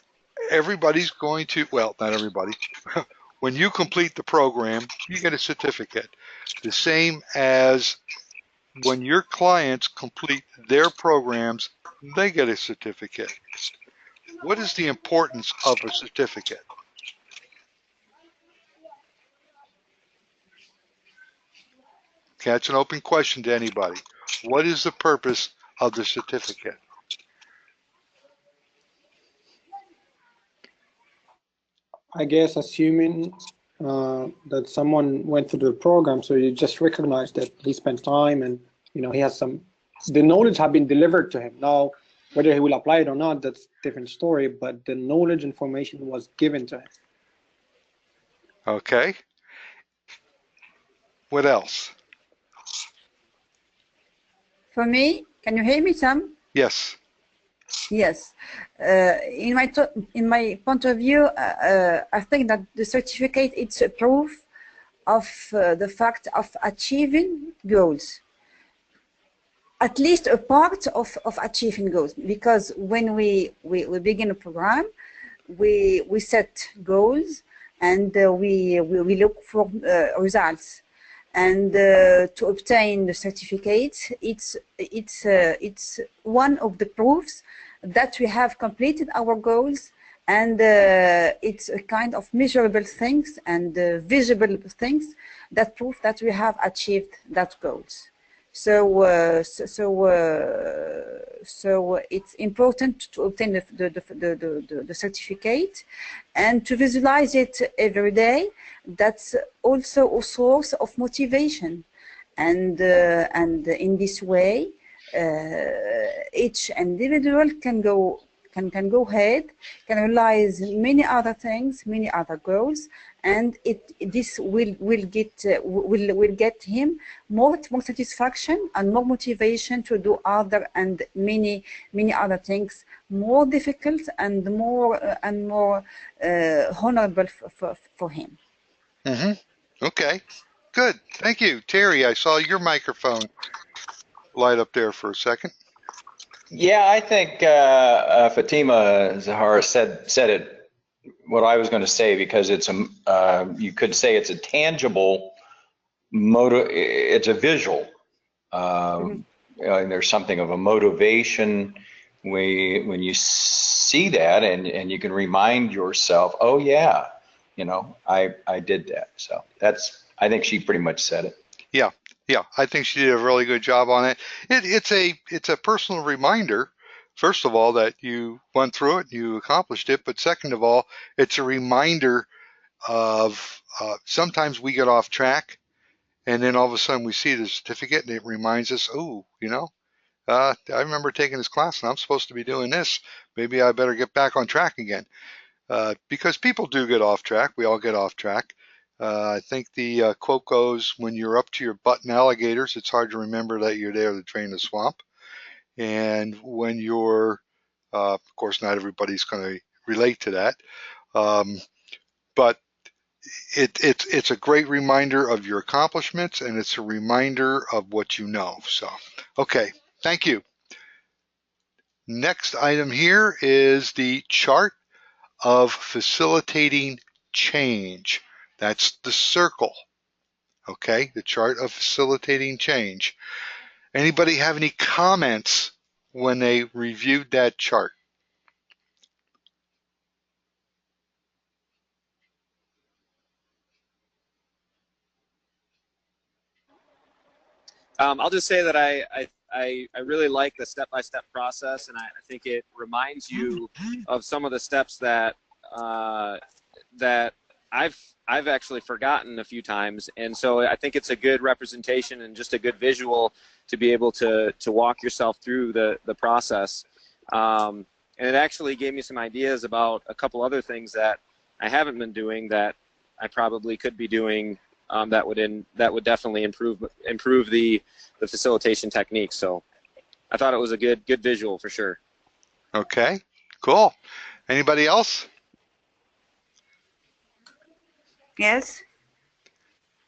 everybody's going to, well, not everybody. When you complete the program, you get a certificate. The same as when your clients complete their programs, they get a certificate. What is the importance of a certificate? Okay, that's an open question to anybody. What is the purpose of the certificate? I guess assuming that someone went through the program, so you just recognize that he spent time and he has the knowledge have been delivered to him. Now, whether he will apply it or not, that's a different story, but the knowledge information was given to him. Okay. What else? For me, can you hear me, Sam? Yes. Yes. In my point of view, I think that the certificate it's a proof of the fact of achieving goals. At least a part of achieving goals, because when we begin a program, we set goals and we look for results. And to obtain the certificate, it's one of the proofs that we have completed our goals, and it's a kind of measurable things and visible things that prove that we have achieved that goals. So it's important to obtain the certificate and to visualize it every day. That's also a source of motivation, and in this way, each individual can go ahead, can realize many other things, many other goals, and this will get him more satisfaction and more motivation to do other and many other things more difficult and more honorable for him. Mm-hmm. Okay. Good. Thank you, Terry. I saw your microphone light up there for a second. Yeah, I think Fatima Zahara said it. What I was going to say, because it's you could say it's a tangible it's a visual. And there's something of a motivation when you see that, and you can remind yourself, oh yeah, I did that. So I think she pretty much said it. Yeah, I think she did a really good job on it. It's a personal reminder, first of all, that you went through it, you accomplished it, but second of all, it's a reminder of sometimes we get off track, and then all of a sudden we see the certificate, and it reminds us, oh, I remember taking this class, and I'm supposed to be doing this. Maybe I better get back on track again. because people do get off track. We all get off track. I think the quote goes, when you're up to your butt in alligators, it's hard to remember that you're there to drain the swamp. And when you're, of course, not everybody's going to relate to that, but it's a great reminder of your accomplishments, and it's a reminder of what you know. So, okay, thank you. Next item here is the chart of facilitating change. That's the circle. Okay, the chart of facilitating change. Anybody have any comments when they reviewed that chart? I'll just say that I really like the step-by-step process, and I think it reminds you of some of the steps that that I've actually forgotten a few times, and so I think it's a good representation and just a good visual to be able to walk yourself through the process. And it actually gave me some ideas about a couple other things that I haven't been doing that I probably could be doing. That would definitely improve the facilitation technique. So I thought it was a good visual for sure. Okay, cool. Anybody else? Yes.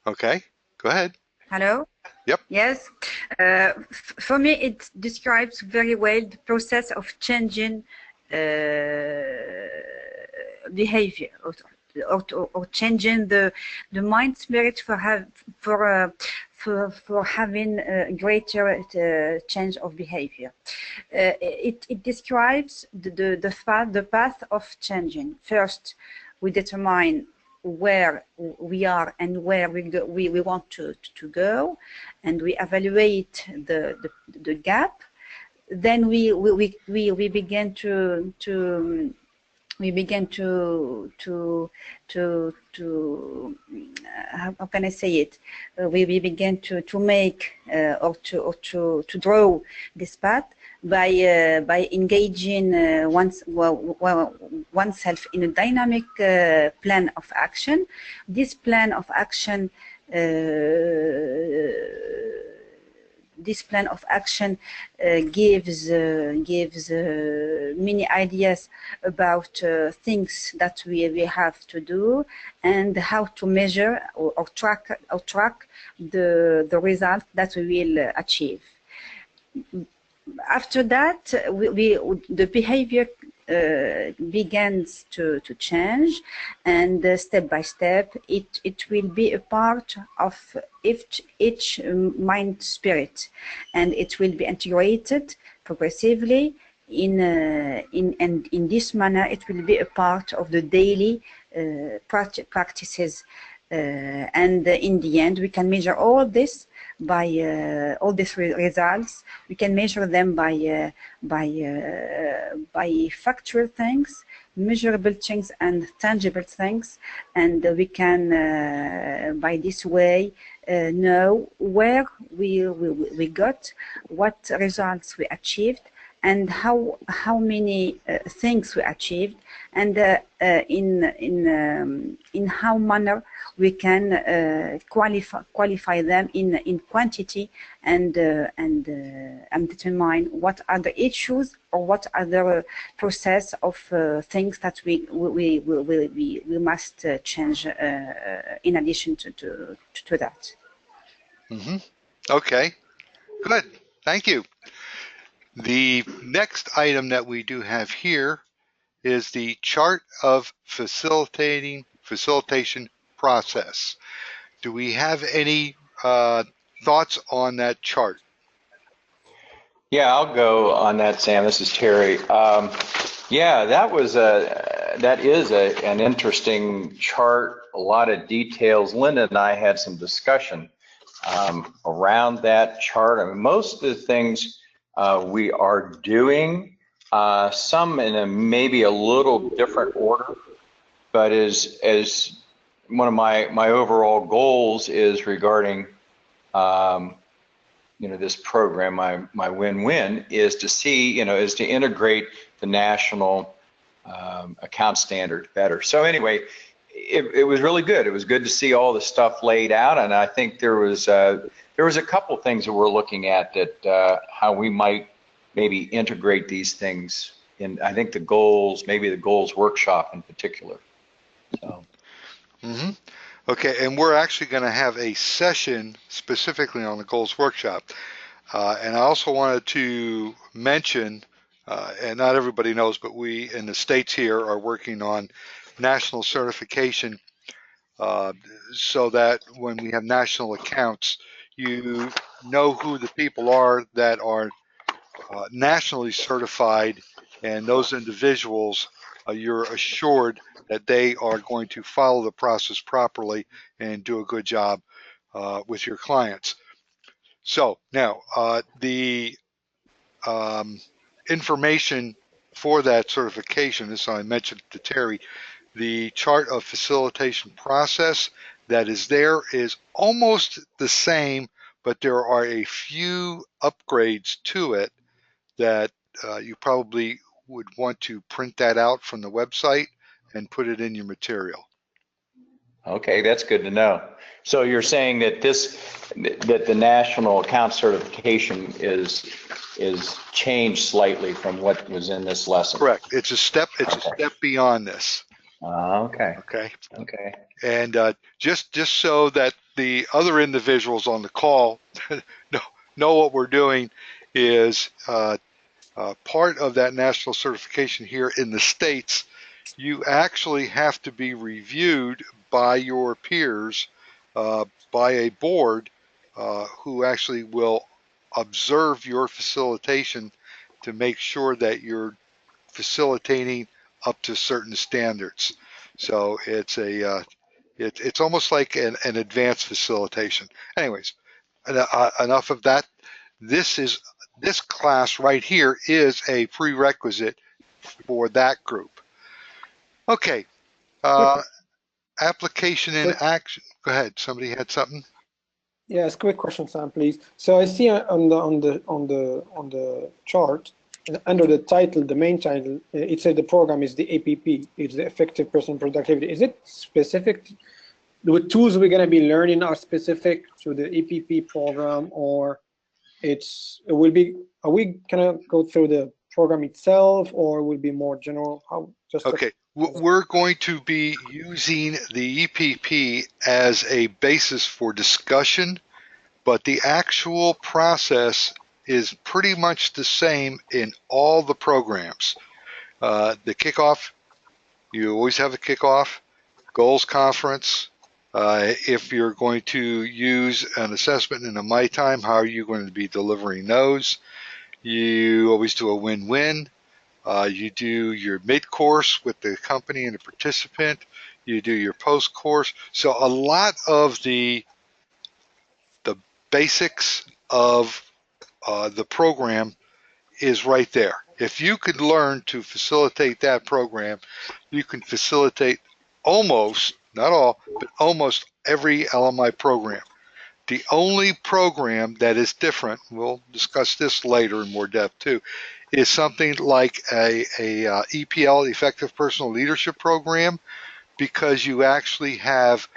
Okay, go ahead. Hello? Yep. Yes. For me, it describes very well the process of changing behavior or changing the mind spirit for having a greater change of behavior. It describes the path of changing. First, we determine where we are and where we want to go, and we evaluate the gap. Then we begin to how can I say it? We begin to make or to draw this path by engaging oneself in a dynamic plan of action. This plan of action gives many ideas about things that we have to do and how to measure or track the result that we will achieve. After that, the behavior begins to change, and step by step it will be a part of each mind spirit, and it will be integrated progressively in this manner. It will be a part of the daily practices, and in the end we can measure all this by all these results. We can measure them by factual things, measurable things, and tangible things, and we can by this way know where we got, what results we achieved, and how many things we achieved, and in how manner we can qualify them in quantity, and determine what are the issues or what are the process of things that we must change in addition to that. Mm-hmm. Okay, good. Thank you. The next item that we do have here is the chart of facilitation process. Do we have any thoughts on that chart? Yeah, I'll go on that, Sam. This is Terry. Yeah, that is an interesting chart, a lot of details. Linda and I had some discussion around that chart. I mean, most of the things we are doing, some in a maybe a little different order, but as one of my overall goals is regarding this program, my win-win is to see, is to integrate the national account standard better. So anyway, it was really good. It was good to see all the stuff laid out, and I think there was a couple things that we're looking at that how we might maybe integrate these things in. I think the goals, maybe the goals workshop in particular. So. Mm-hmm. Okay, and we're actually going to have a session specifically on the goals workshop. And I also wanted to mention, and not everybody knows, but we in the States here are working on national certification so that when we have national accounts, you know who the people are that are nationally certified, and those individuals, you're assured that they are going to follow the process properly and do a good job with your clients. So now the information for that certification, as I mentioned to Terry, the chart of facilitation process that is there is almost the same, but there are a few upgrades to it that you probably would want to print that out from the website and put it in your material. Okay, that's good to know. So you're saying that that the national account certification is changed slightly from what was in this lesson. Correct. It's a step. It's okay. A step beyond this. Okay. Okay. Okay. And just so that the other individuals on the call know what we're doing is part of that national certification here in the States. You actually have to be reviewed by your peers, by a board who actually will observe your facilitation to make sure that you're facilitating up to certain standards. So it's it's almost like an advanced facilitation. Anyways, enough of that. This class right here is a prerequisite for that group. Okay, application in action. Go ahead. Somebody had something. Yes, quick question, Sam, please. So I see on the chart under the title, the main title, it said the program is the APP. It's the Effective Person Productivity. Is it specific? The tools we're going to be learning are specific to the APP program, or are we going to go through the program itself, or will be more general? Okay, we're going to be using the EPP as a basis for discussion, but the actual process is pretty much the same in all the programs. The kickoff, you always have a kickoff, goals conference. If you're going to use an assessment in a My Time, how are you going to be delivering those? You always do a win-win. You do your mid-course with the company and the participant. You do your post-course. So a lot of the basics of the program is right there. If you could learn to facilitate that program, you can facilitate almost, not all, but almost every LMI program. The only program that is different, we'll discuss this later in more depth too, is something like a EPL, Effective Personal Leadership Program, because you actually have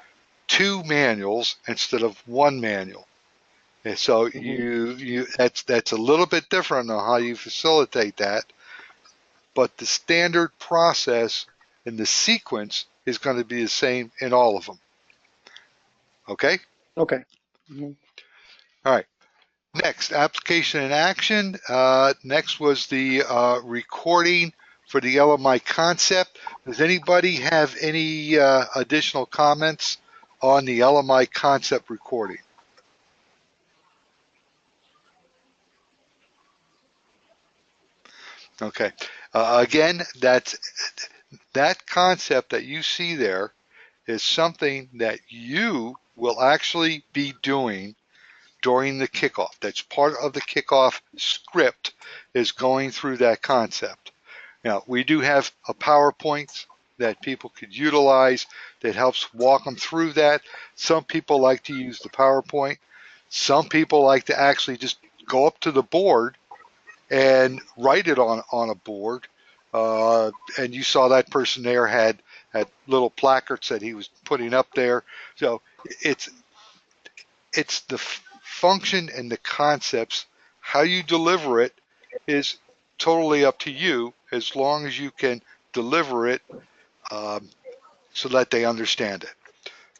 two manuals instead of one manual. And so that's a little bit different on how you facilitate that, but the standard process and the sequence is going to be the same in all of them. Okay? Okay. All right. Next, application in action. Next was the recording for the LMI concept. Does anybody have any additional comments on the LMI concept recording? Okay. Again, that concept that you see there is something that you will actually be doing during the kickoff. That's part of the kickoff script, is going through that concept. Now, we do have a PowerPoint that people could utilize that helps walk them through that. Some people like to use the PowerPoint. Some people like to actually just go up to the board and write it on a board. and you saw that person there had little placards that he was putting up there. So it's the function and the concepts. How you deliver it is totally up to you, as long as you can deliver it so that they understand it.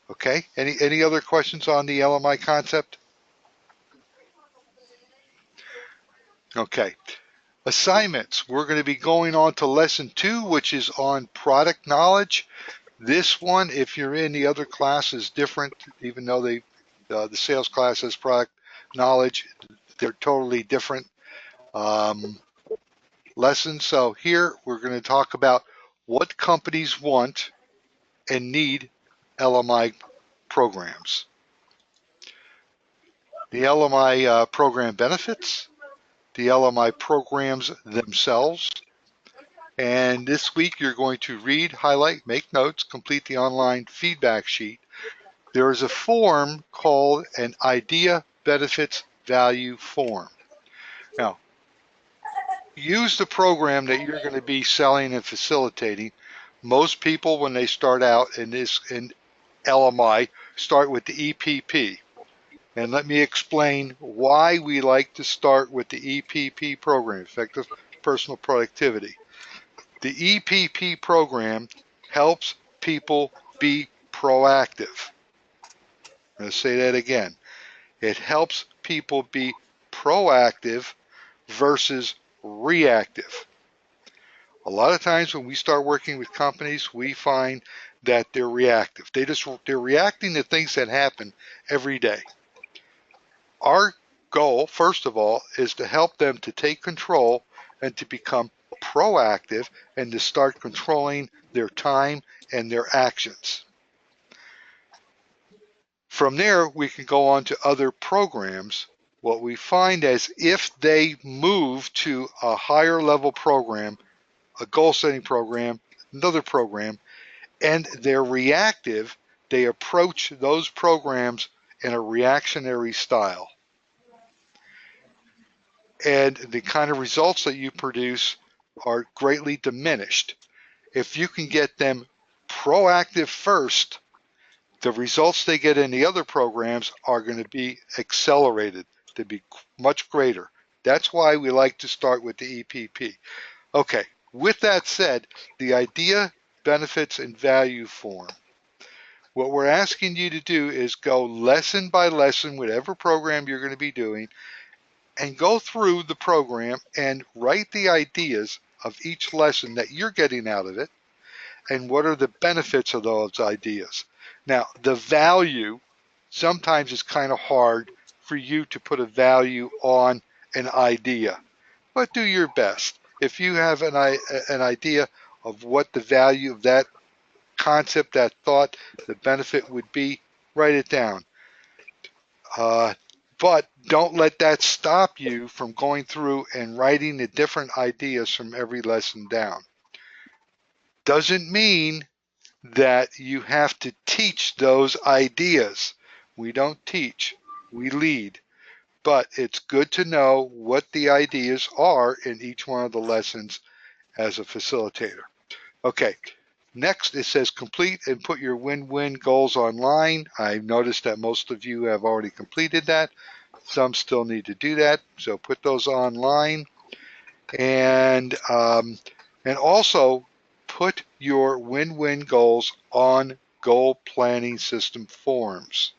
Okay. Any other questions on the LMI concept? Okay. Assignments. We're going to be going on to lesson 2, which is on product knowledge. This one, if you're in the other class, is different, even though the sales class has product knowledge. They're totally different lessons. So here we're going to talk about what companies want and need LMI programs. The LMI program benefits, the LMI programs themselves. And this week you're going to read, highlight, make notes, complete the online feedback sheet. There is a form called an Idea Benefits Value Form. Now, use the program that you're going to be selling and facilitating. Most people, when they start out in LMI, start with the EPP. And let me explain why we like to start with the EPP program, Effective Personal Productivity. The EPP program helps people be proactive. I'm going to say that again. It helps people be proactive versus reactive. A lot of times when we start working with companies, we find that they're reactive. They're reacting to things that happen every day. Our goal, first of all, is to help them to take control and to become proactive and to start controlling their time and their actions. From there, we can go on to other programs. What we find is if they move to a higher level program, a goal setting program, another program, and they're reactive, they approach those programs in a reactionary style. And the kind of results that you produce are greatly diminished. If you can get them proactive first, the results they get in the other programs are going to be accelerated, to be much greater. That's why we like to start with the EPP. Okay, with that said, the Idea, Benefits, and Value form. What we're asking you to do is go lesson by lesson, whatever program you're going to be doing, and go through the program and write the ideas of each lesson that you're getting out of it and what are the benefits of those ideas. Now, the value, sometimes it's kind of hard for you to put a value on an idea, but do your best. If you have an idea of what the value of that concept, that thought, the benefit would be, write it down. But don't let that stop you from going through and writing the different ideas from every lesson down. Doesn't mean that you have to teach those ideas. We don't teach, we lead. But it's good to know what the ideas are in each one of the lessons as a facilitator. Okay, next it says complete and put your win-win goals online. I noticed that most of you have already completed that. Some still need to do that, so put those online. And also put your win-win goals on goal planning system forms.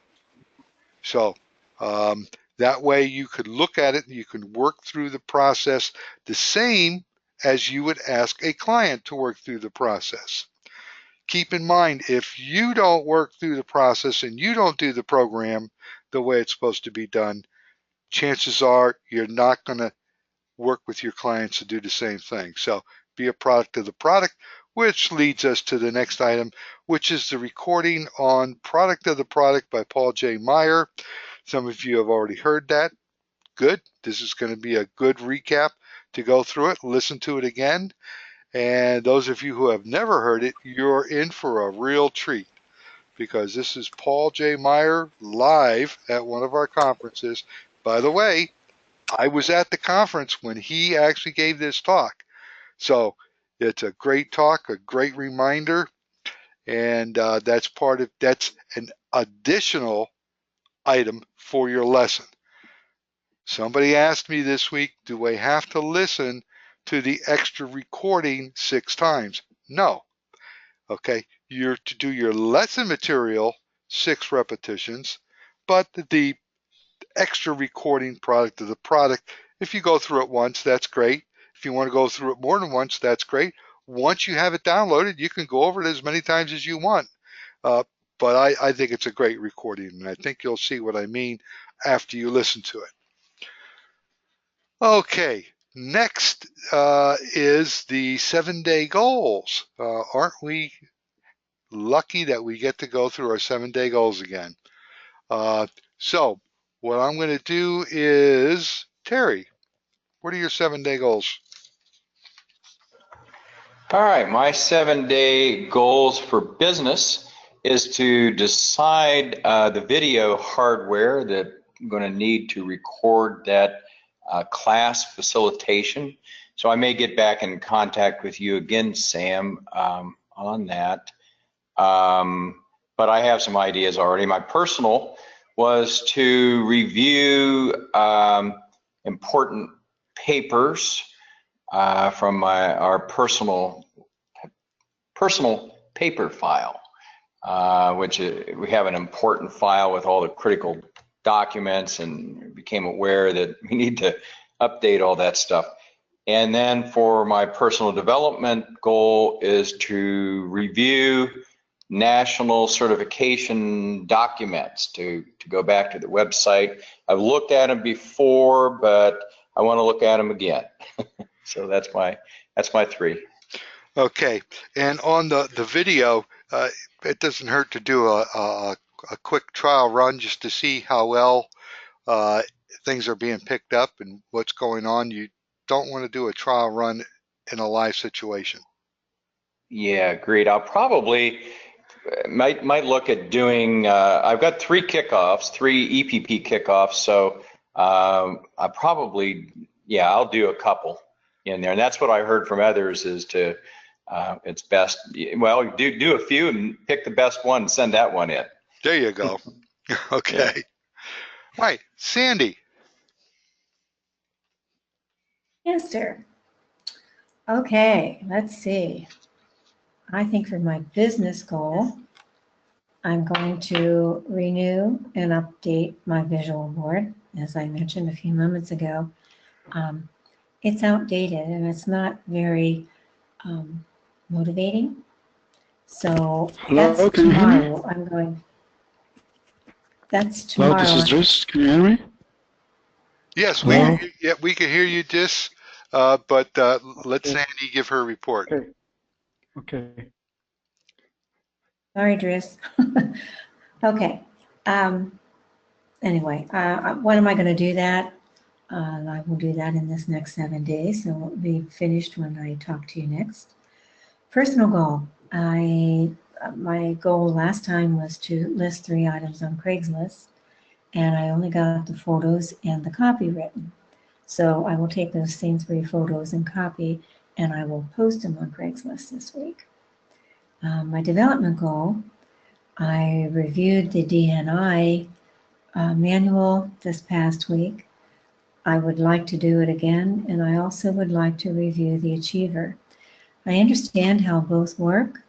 So that way you could look at it and you can work through the process the same as you would ask a client to work through the process. Keep in mind, if you don't work through the process and you don't do the program the way it's supposed to be done, chances are you're not going to work with your clients to do the same thing. So be a product of the product, which leads us to the next item, which is the recording on Product of the Product by Paul J. Meyer. Some of you have already heard that. Good. This is going to be a good recap to go through it, listen to it again. And those of you who have never heard it, you're in for a real treat, because this is Paul J. Meyer live at one of our conferences. By the way, I was at the conference when he actually gave this talk. So It's a great talk, a great reminder, and that's an additional item for your lesson. Somebody asked me this week, do I have to listen to the extra recording 6 times? No. Okay, you're to do your lesson material 6 repetitions, but the extra recording product of the product, if you go through it once, that's great. If you want to go through it more than once, that's great. Once you have it downloaded, you can go over it as many times as you want. But I think it's a great recording, and I think you'll see what I mean after you listen to it. Okay, next is the 7-day goals. Aren't we lucky that we get to go through our 7-day goals again? So what I'm going to do is, Terry, what are your 7-day goals? All right, my 7-day goals for business is to decide the video hardware that I'm going to need to record that class facilitation. So I may get back in contact with you again, Sam, on that. But I have some ideas already. My personal was to review important papers from our personal paper file, which we have an important file with all the critical documents, and became aware that we need to update all that stuff. And then for my personal development goal is to review national certification documents, to go back to the website. I've looked at them before, but I want to look at them again. So that's my 3. Okay, and on the video, it doesn't hurt to do a quick trial run just to see how well things are being picked up and what's going on. You don't want to do a trial run in a live situation. Yeah, agreed. I'll probably might look at doing, I've got 3 kickoffs, 3 EPP kickoffs, so I probably, yeah, I'll do a couple in there. And that's what I heard from others is to, it's best, well, do a few and pick the best one and send that one in. There you go. Okay. Yeah. Right, Sandy. Yes, sir. Okay, let's see. I think for my business goal, I'm going to renew and update my visual board, as I mentioned a few moments ago. It's outdated and it's not very motivating. So that's Hello, can you hear me? tomorrow. I'm going. That's tomorrow. Hello, this is Driss. Can you hear me? Yes, Hello? we can hear you, Dis, but let Sandy give her report. Okay. Okay. Sorry, Driss. Okay. Anyway, when am I going to do that? I will do that in this next 7 days, so it'll be finished when I talk to you next. Personal goal. My goal last time was to list 3 items on Craigslist, and I only got the photos and the copy written. So I will take those same 3 photos and copy, and I will post them on Craigslist this week. My development goal, I reviewed the DNI manual this past week. I would like to do it again, and I also would like to review the Achiever. I understand how both work.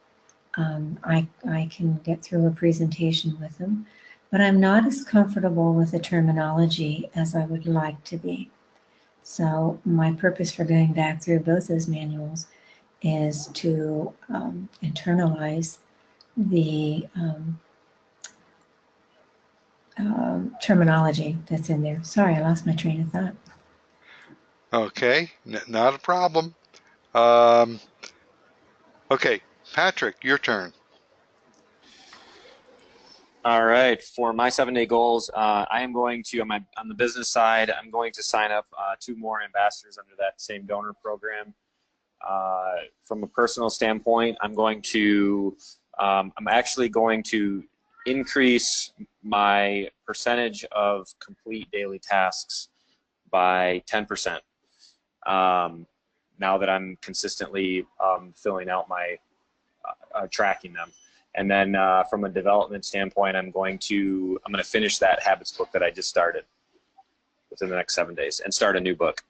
I can get through a presentation with them, but I'm not as comfortable with the terminology as I would like to be. So my purpose for going back through both those manuals is to internalize the terminology that's in there. Sorry, I lost my train of thought. Okay, not a problem. Okay, Patrick, your turn. All right, for my 7-day goals, I am going to, on the business side, I'm going to sign up 2 more ambassadors under that same donor program. From a personal standpoint, I'm actually going to increase my percentage of complete daily tasks by 10%. now that I'm consistently filling out my tracking them. And then from a development standpoint, I'm going to finish that habits book that I just started within the next 7 days and start a new book.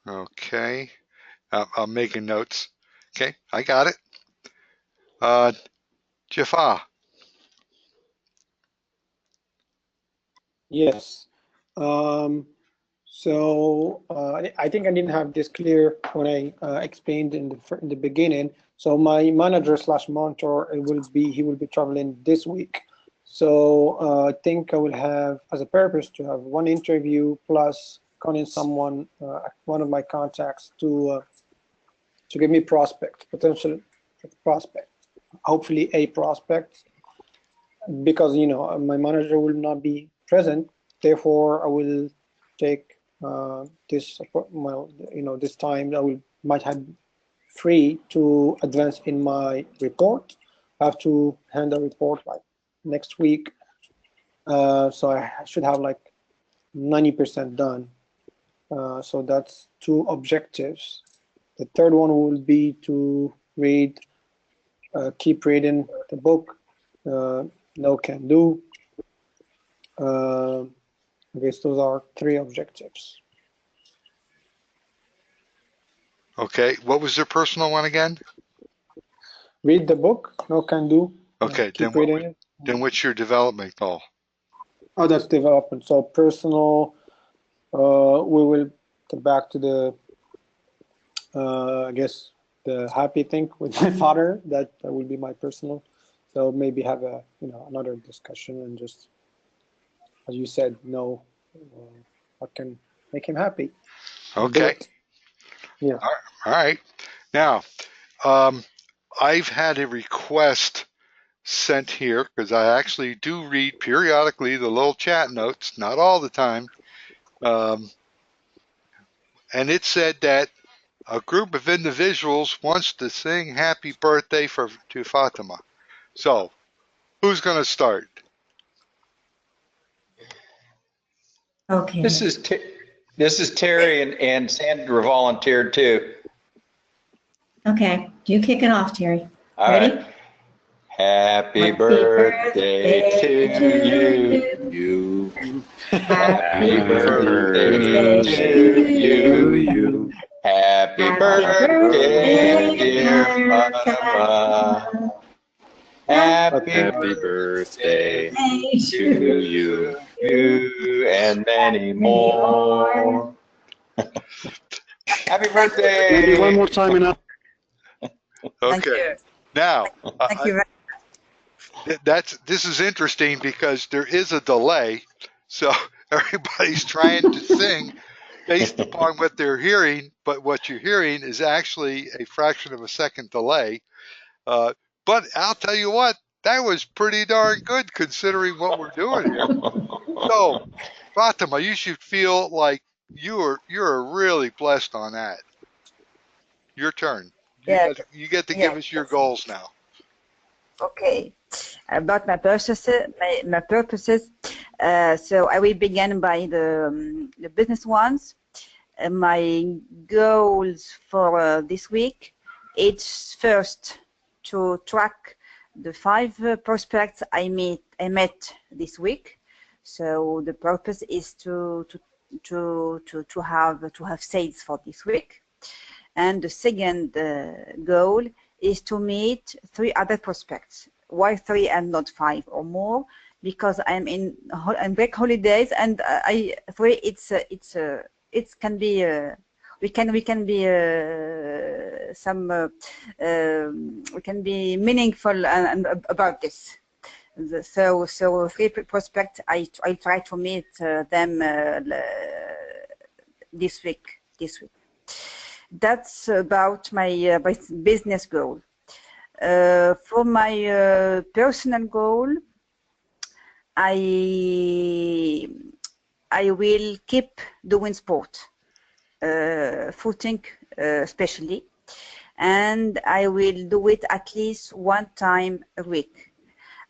Okay. I'm making notes. Okay, I got it. Jaffa. Yes. So I think I didn't have this clear when I explained in the beginning. So my manager / mentor he will be traveling this week. So I think I will have as a purpose to have one interview plus calling someone, one of my contacts to give me potential prospect, hopefully a prospect, because my manager will not be present. Therefore, I will take this time I might have free to advance in my report. I have to hand a report like next week, so I should have like 90% done. So that's 2 objectives. The third one will be to keep reading the book, No Can Do. I guess those are 3 objectives. Okay, what was your personal one again? Read the book, No Can Do. Okay, keep reading it. Then what's your development goal? Oh, that's development. So personal, we will get back to the, I guess, the happy thing with my father. That will be my personal. So maybe have another discussion and just, as you said, know what can make him happy. Okay. Yeah. All right. Now, I've had a request sent here because I actually do read periodically the little chat notes, not all the time. And it said that a group of individuals wants to sing happy birthday to Fatima. So, who's going to start? Okay. This is Terry, and Sandra volunteered too. Okay, you kick it off, Terry. All Ready? right. Happy birthday to you. Happy birthday to you. Happy birthday, dear Fatima. Happy birthday to you and many more. Happy birthday. Maybe one more time enough. Okay. Now, Thank you very this is interesting because there is a delay, so everybody's trying to sing based upon what they're hearing, but what you're hearing is actually a fraction of a second delay. But I'll tell you what, that was pretty darn good considering what we're doing here. So, Fatima, you should feel like you're really blessed on that. Your turn. You get to give us your goals now. Okay. About my purposes, so I will begin by the business ones. My goals for this week, it's first to track the 5 prospects I met this week. So the purpose is to have sales for this week. And the second goal is to meet 3 other prospects. Why 3 and not 5 or more? Because I'm break holidays, and 3 it can be we can be we can be meaningful and about this. So 3 prospects I try to meet them this week. That's about my business goal. For my personal goal, I will keep doing sport, footing especially, and I will do it at least 1 time a week.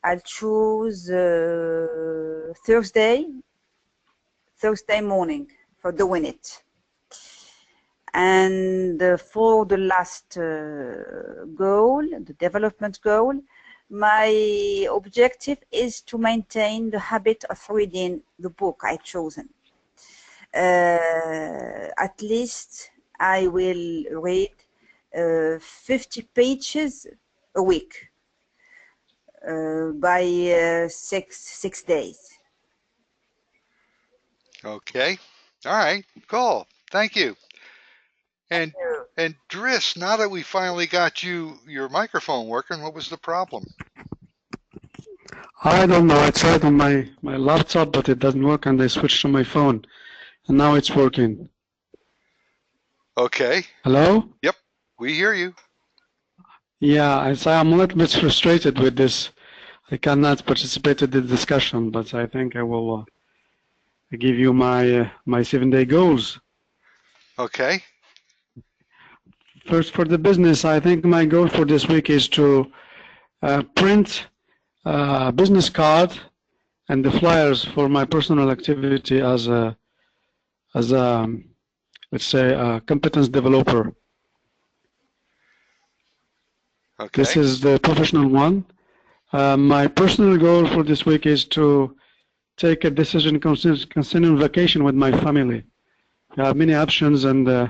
I'll choose Thursday morning for doing it. And for the last goal, the development goal, my objective is to maintain the habit of reading the book I've chosen. At least I will read 50 pages a week by six days. Okay. All right. Cool. Thank you. And Driss, now that we finally got your microphone working, what was the problem? I don't know. I tried on my laptop, but it doesn't work, and I switched to my phone, and now it's working. Okay. Hello? Yep. We hear you. Yeah, I'm a little bit frustrated with this. I cannot participate in the discussion, but I think I will give you my 7-day goals. Okay. First, for the business, I think my goal for this week is to print a business card and the flyers for my personal activity as a let's say a competence developer. Okay. This is the professional one. My personal goal for this week is to take a decision concerning vacation with my family. I have many options, and I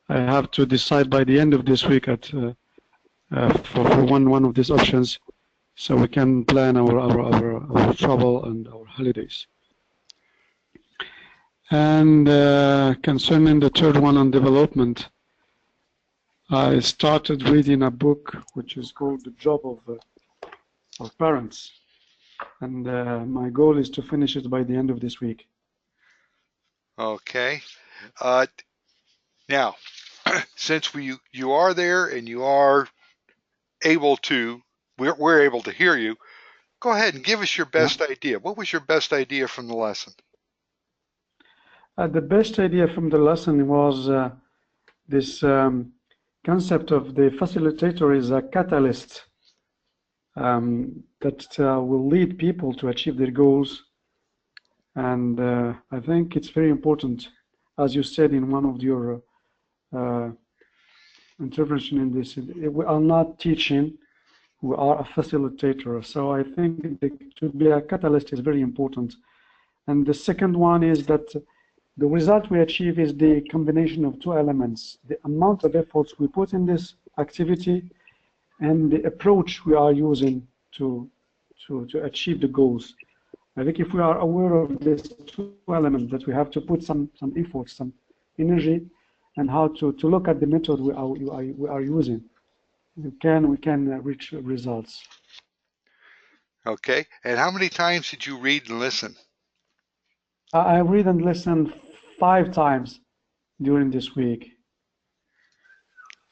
have to decide by the end of this week for one of these options, so we can plan our travel and our holidays. And concerning the third one on development, I started reading a book which is called The Job of Parents, and my goal is to finish it by the end of this week. Okay. Now, since you are there and you are able to, we're able to hear you, go ahead and give us your best idea. What was your best idea from the lesson? The best idea from the lesson was this concept of the facilitator is a catalyst that will lead people to achieve their goals. And I think it's very important, as you said in one of your intervention in this, we are not teaching, we are a facilitator. So I think to be a catalyst is very important. And the second one is that the result we achieve is the combination of two elements: the amount of efforts we put in this activity and the approach we are using to achieve the goals. I think if we are aware of these two elements, that we have to put some effort, some energy, and how to look at the method we are using, we can reach results. Okay. And how many times did you read and listen? I read and listen 5 times during this week.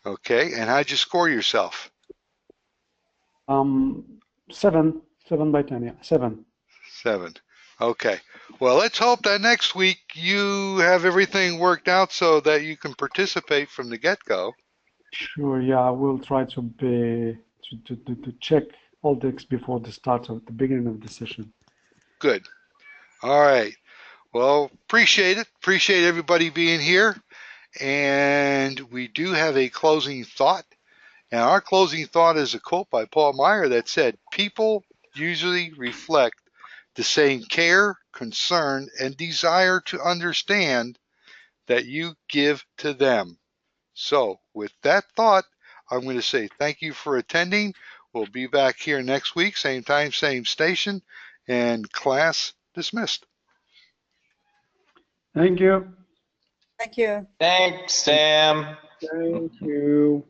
Okay. And how'd you score yourself? 7 by 10, yeah, 7. 7. Okay. Well, let's hope that next week you have everything worked out so that you can participate from the get-go. Sure, yeah, I will try to check all this before the start of the beginning of the session. Good. All right. Well, appreciate it. Appreciate everybody being here. And we do have a closing thought. And our closing thought is a quote by Paul Meyer that said, "People usually reflect the same care, concern, and desire to understand that you give to them." So with that thought, I'm going to say thank you for attending. We'll be back here next week, same time, same station, and class dismissed. Thank you. Thank you. Thanks, Sam. Thank you.